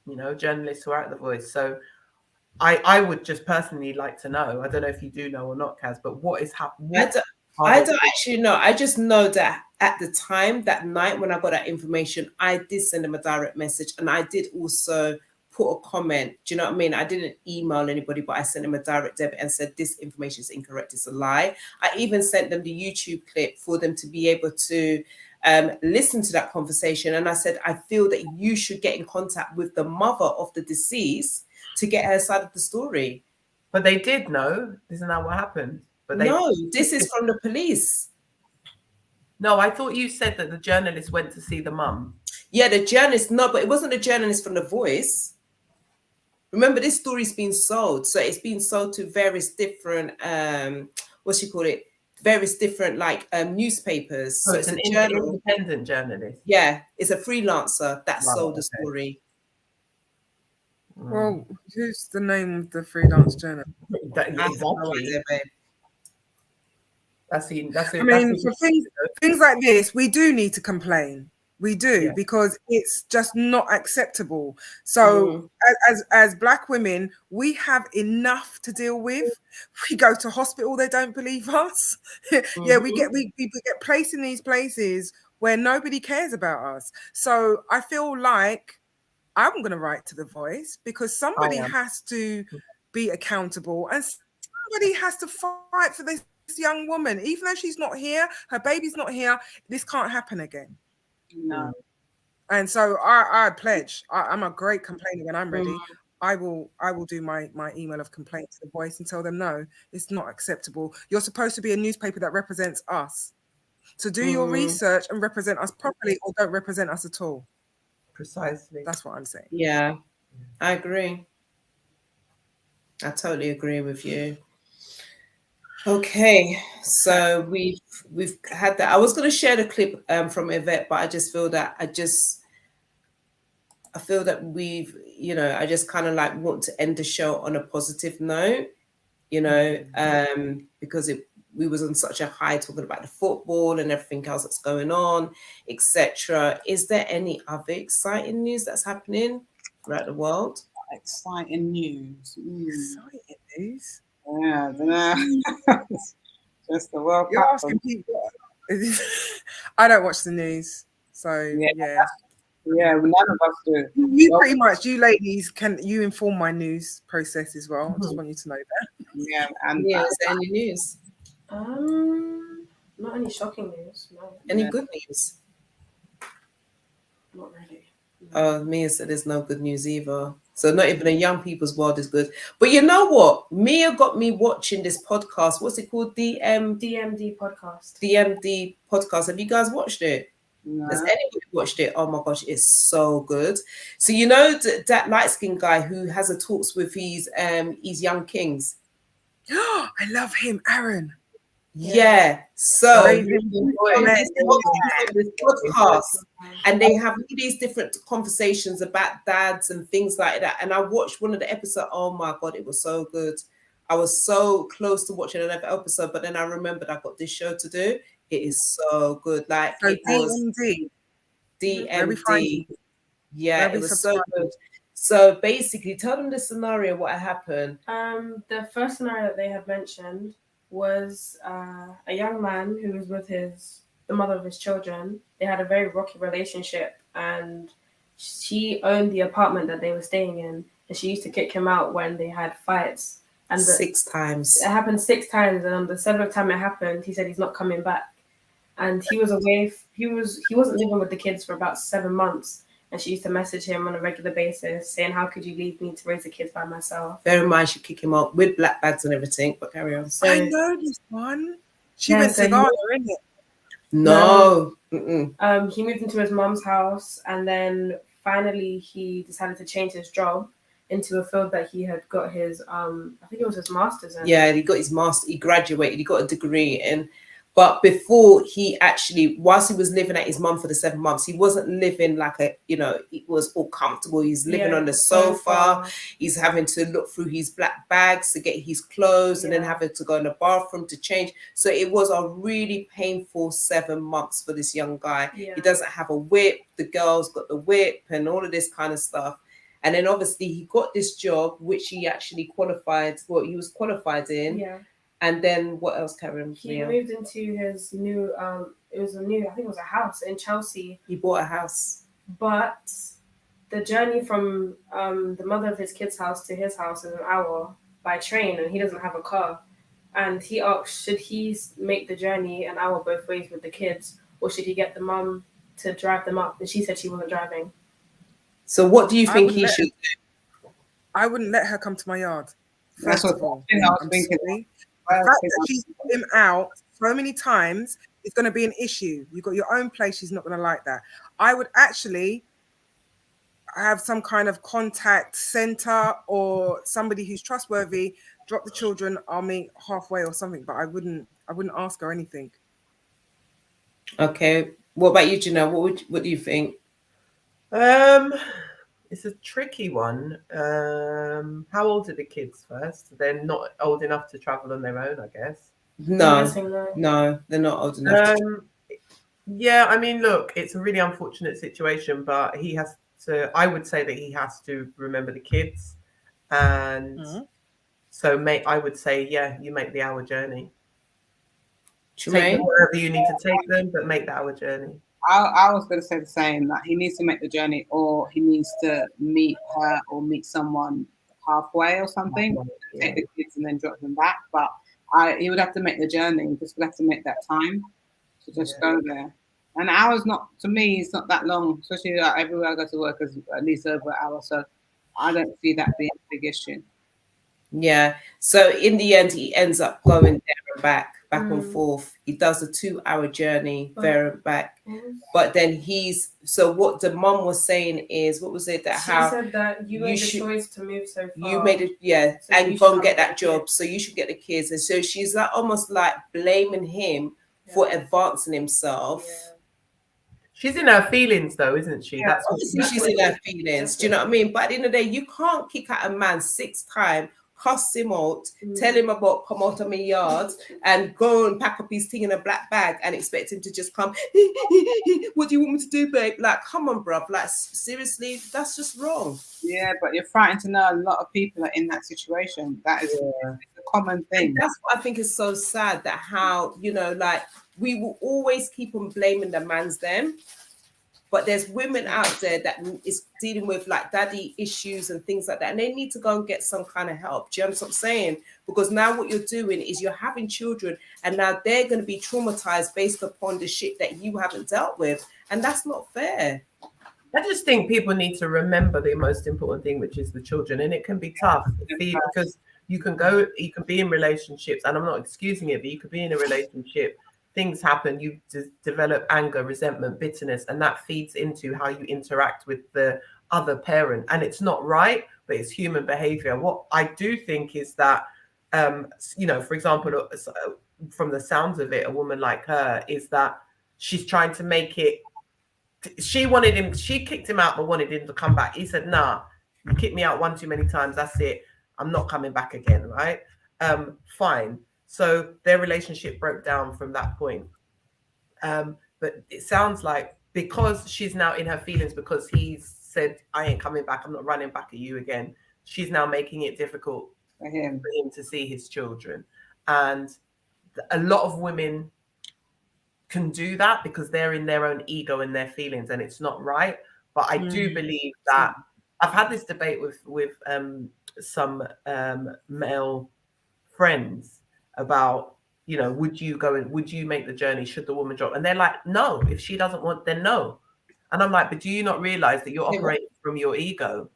you know, journalists who are at The Voice. So I would just personally like to know, I don't know if you do know or not, Kaz, but what is happening? I don't actually know. I just know that at the time, that night when I got that information, I did send them a direct message, and I did also put a comment. Do you know what I mean? I didn't email anybody, but I sent them a direct debit and said, this information is incorrect, it's a lie. I even sent them the YouTube clip for them to be able to listen to that conversation. And I said, I feel that you should get in contact with the mother of the deceased to get her side of the story. But they did know. Isn't that what happened? But no, this is from the police. No, I thought you said that the journalist went to see the mum. Yeah, the journalist, no, but it wasn't a journalist from The Voice. Remember, this story's been sold. So it's been sold to various different, various different newspapers. So it's an independent journalist. Yeah, it's a freelancer that sold the story. Well, who's the name of the freelance journalist? That's for things like this, we do need to complain. We do, Yeah. because it's just not acceptable. So as Black women, we have enough to deal with. We go to hospital, they don't believe us. Yeah, we get placed in these places where nobody cares about us. So I feel like I'm going to write to The Voice, because somebody has to be accountable, and somebody has to fight for this young woman. Even though she's not here, her baby's not here, this can't happen again. No. And so I pledge. I'm a great complainer when I'm ready. I will do my email of complaint to The Voice and tell them, no, it's not acceptable. You're supposed to be a newspaper that represents us. So do your research and represent us properly, or don't represent us at all. Precisely. That's what I'm saying. Yeah, I agree. I totally agree with you. Okay, so we've had that. I was going to share the clip from Yvette, but I just feel that I feel that we've, I just kind of like want to end the show on a positive note, because we was on such a high talking about the football and everything else that's going on, etc. Is there any other exciting news that's happening throughout the world? Exciting news. Exciting news? Yeah, I don't know. Just the World You're Cup. asking people. I don't watch the news, so yeah. Yeah, none of us do. You pretty much, you ladies, you inform my news process as well. I just want you to know that. Yeah, and is there any news? Not any shocking news. No. Any good news? Not really. Oh, Mia said there's no good news either. So not even a young people's world is good. But you know what? Mia got me watching this podcast. What's it called? DMD podcast. DMD podcast. Have you guys watched it? No. Has anybody watched it? Oh my gosh, it's so good. So you know that light-skinned guy who has a talks with his young kings. I love him, Aaron. Yeah. So this podcast, and they have these different conversations about dads and things like that. And I watched one of the episodes. Oh my god, it was so good. I was so close to watching another episode, but then I remembered I got this show to do. It is so good. Like so it was DMD. Yeah, it was so good. So basically, tell them the scenario, what happened. The first scenario that they had mentioned was a young man who was with the mother of his children. They had a very rocky relationship, and she owned the apartment that they were staying in, and she used to kick him out when they had fights. And 6 times. It happened 6 times, and on the 7th time it happened, he said he's not coming back. And he was away. He wasn't living with the kids for about 7 months. And she used to message him on a regular basis saying, how could you leave me to raise the kids by myself? Bear in mind, she kicked him up with black bags and everything, but carry on. So, I know this one. She went to Ghana, isn't it? No. He moved into his mom's house, and then finally he decided to change his job into a field that he had got his, I think it was his master's in. Yeah, he got his master, he graduated, he got a degree in. But before he actually, whilst he was living at his mum for the 7 months, he wasn't living like it was all comfortable. He's living on the sofa. He's having to look through his black bags to get his clothes and then having to go in the bathroom to change. So it was a really painful 7 months for this young guy. Yeah. He doesn't have a whip. The girl's got the whip and all of this kind of stuff. And then obviously he got this job, which he actually qualified, he was qualified in. Yeah. And then what else, Karen? He moved into his new, I think it was a house in Chelsea. He bought a house. But the journey from the mother of his kids' house to his house is an hour by train, and he doesn't have a car. And he asked, should he make the journey an hour both ways with the kids, or should he get the mum to drive them up? And she said she wasn't driving. So what do you think he should do? I wouldn't let her come to my yard. That's what I was thinking. The fact that she's put him out so many times is going to be an issue. You've got your own place. She's not going to like that. I would actually have some kind of contact center or somebody who's trustworthy. Drop the children. I'll meet halfway or something. But I wouldn't ask her anything. Okay. What about you, Janelle? What do you think? It's a tricky one. How old are the kids first? They're not old enough to travel on their own, I guess. No, they're not old enough. Yeah, I mean, look, it's a really unfortunate situation, but he has to. I would say that he has to remember the kids, and so I would say, yeah, you make the hour journey. Take them Tremaine? wherever you need to take them, but make the hour journey. I was going to say the same, that he needs to make the journey, or he needs to meet her or meet someone halfway or something, Yeah. take the kids and then drop them back. But he would have to make the journey. He just would have to make that time to just go there. An hour's not, to me, it's not that long, especially like everywhere I go to work is at least over an hour. So I don't see that being a big issue. Yeah. So in the end, he ends up going there and back and forth. He does a 2-hour journey there and back. But then so what the mom was saying is, what was it that She how said that you made the should- choice to move so far. you made it, yeah, So and you go should and get have that the job. kids. So you should get the kids. And so she's like almost like blaming him for advancing himself. She's in her feelings, though, isn't she? Yeah, obviously she's in her feelings. Do you know what I mean? But at the end of the day, you can't kick out a man 6 times, cuss him out, tell him about come out of my yard, and go and pack up his thing in a black bag and expect him to just come. What do you want me to do, babe? Like, come on, bruv. Like, seriously, that's just wrong. Yeah, but you're frightened to know a lot of people are in that situation. That is a common thing. And that's what I think is so sad, that how, like, we will always keep on blaming the man's them. But there's women out there that is dealing with like daddy issues and things like that. And they need to go and get some kind of help. Do you understand what I'm saying? Because now what you're doing is you're having children and now they're going to be traumatized based upon the shit that you haven't dealt with. And that's not fair. I just think people need to remember the most important thing, which is the children. And it can be tough because you can be in relationships, and I'm not excusing it, but you could be in a relationship. Things happen, you develop anger, resentment, bitterness, and that feeds into how you interact with the other parent. And it's not right, but it's human behavior. What I do think is that, for example, from the sounds of it, a woman like her is that she's trying to make it. She kicked him out, but wanted him to come back. He said, "Nah, you kicked me out one too many times. That's it. I'm not coming back again." Right? Fine. So their relationship broke down from that point. But it sounds like because she's now in her feelings because he's said, I ain't coming back, I'm not running back at you again, she's now making it difficult for him to see his children. And a lot of women can do that because they're in their own ego and their feelings, and it's not right. But I do believe that I've had this debate with some male friends about, would you make the journey? Should the woman drop? And they're like, no, if she doesn't want, then no. And I'm like, but do you not realize that you're operating from your ego?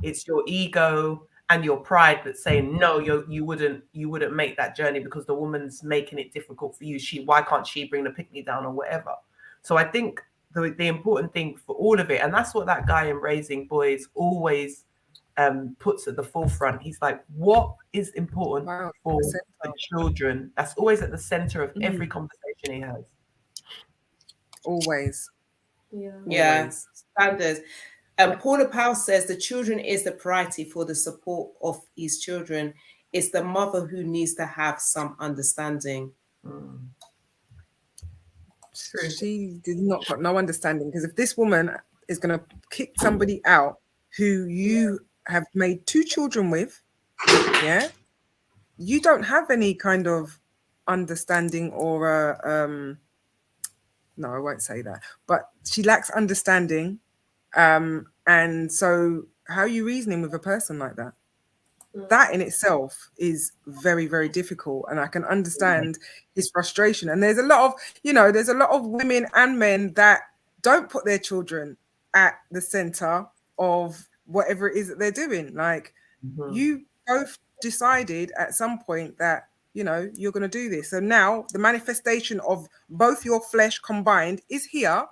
It's your ego and your pride that's saying, no, you wouldn't make that journey because the woman's making it difficult for you. Why can't she bring the pick me down or whatever? So I think the important thing for all of it, and that's what that guy in Raising Boys always puts at the forefront. He's like, what is important for the children? That's always at the center of every conversation he has. Always. Yeah. Standards. Paula Powell says the children is the priority for the support of his children. It's the mother who needs to have some understanding. She did not got no understanding, because if this woman is going to kick somebody out who you have made 2 children with, you don't have any kind of understanding or no, I won't say that, but she lacks understanding, and so how are you reasoning with a person like that? That in itself is very, very difficult, and I can understand his frustration. And there's a lot of women and men that don't put their children at the center of whatever it is that they're doing. Like, you both decided at some point that, you're going to do this. So now the manifestation of both your flesh combined is here.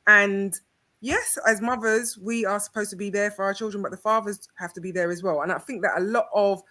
And yes, as mothers, we are supposed to be there for our children, but the fathers have to be there as well. And I think that a lot of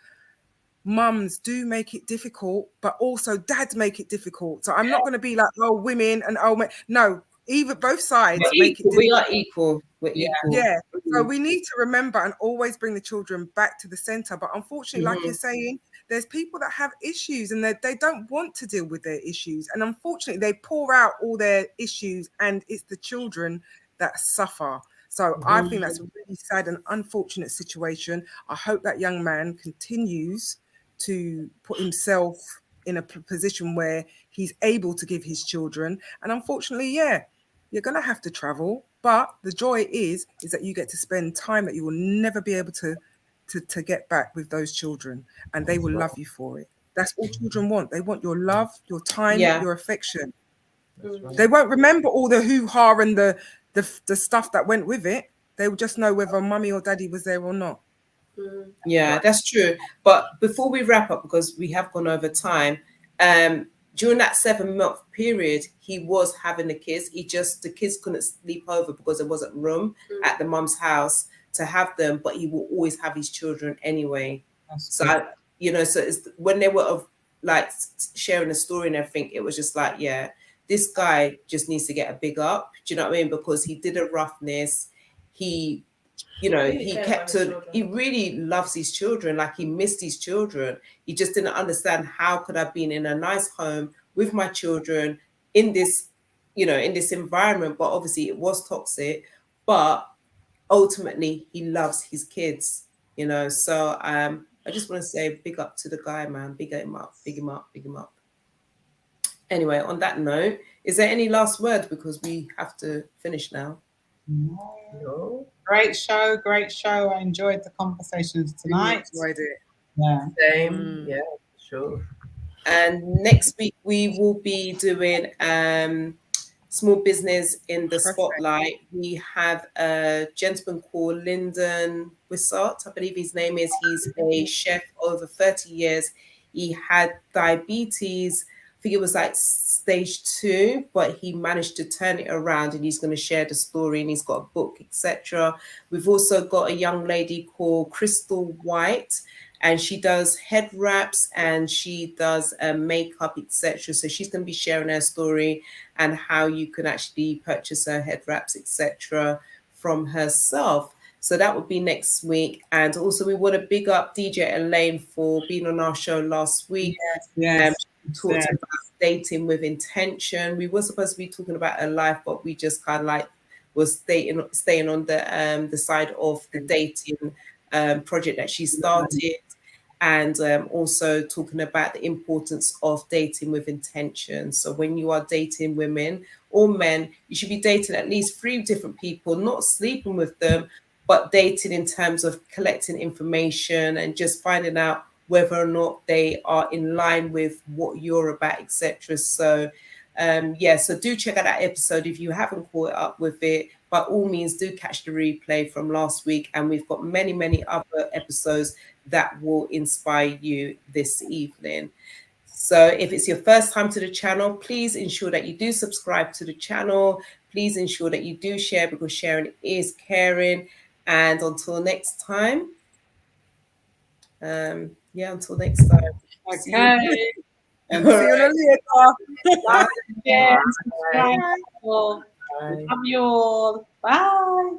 mums do make it difficult, but also dads make it difficult. So I'm not going to be like, oh, women and oh, men. No, Either both sides We're make it equal. We difficult. are equal. We're equal. Yeah. So we need to remember and always bring the children back to the center. But unfortunately, like you're saying, there's people that have issues and they don't want to deal with their issues. And unfortunately, they pour out all their issues and it's the children that suffer. So I think that's a really sad and unfortunate situation. I hope that young man continues to put himself in a position where he's able to give his children. And unfortunately, you're going to have to travel. But the joy is that you get to spend time that you will never be able to get back with those children. And they will love you for it. That's all children want. They want your love, your time, your affection. They won't remember all the hoo-ha and the stuff that went with it. They will just know whether mummy or daddy was there or not. Yeah, that's true. But before we wrap up, because we have gone over time, during that 7-month period, he was having the kids. The kids couldn't sleep over because there wasn't room at the mum's house to have them, but he will always have his children anyway. So it's, when they were like sharing the story and everything, it was just like, yeah, this guy just needs to get a big up. Do you know what I mean? Because he did a roughness. He really loves his children. Like, he missed his children. He just didn't understand, how could I be in a nice home with my children in this, in this environment? But obviously it was toxic, but ultimately he loves his kids, so I just want to say big up to the guy, man. Big him up, big him up, big him up. Anyway, on that note, is there any last words, because we have to finish now? No. Great show. I enjoyed the conversations tonight. Enjoyed it. Yeah. Same. Yeah, sure. And next week we will be doing small business in the spotlight. We have a gentleman called Lyndon Wissart, I believe his name is. He's a chef over 30 years. He had diabetes. I think it was like stage 2, but he managed to turn it around, and he's going to share the story, and he's got a book, etc. We've also got a young lady called Crystal White, and she does head wraps and she does makeup, etc. So she's going to be sharing her story and how you can actually purchase her head wraps, etc. from herself. So that would be next week. And also we want to big up DJ Elaine for being on our show last week. Yes. She talked about dating with intention. We were supposed to be talking about her life, but we just kind of like was staying on the side of the dating project that she started. And also talking about the importance of dating with intention. So when you are dating women or men, you should be dating at least 3 different people, not sleeping with them, but dating in terms of collecting information and just finding out whether or not they are in line with what you're about, etc. So so do check out that episode if you haven't caught up with it. By all means, do catch the replay from last week, and we've got many other episodes that will inspire you this evening. So if it's your first time to the channel, please ensure that you do subscribe to the channel. Please ensure that you do share, because sharing is caring. And until next time, until next time. Okay. And see you later. Bye. Bye. Love you all. Bye.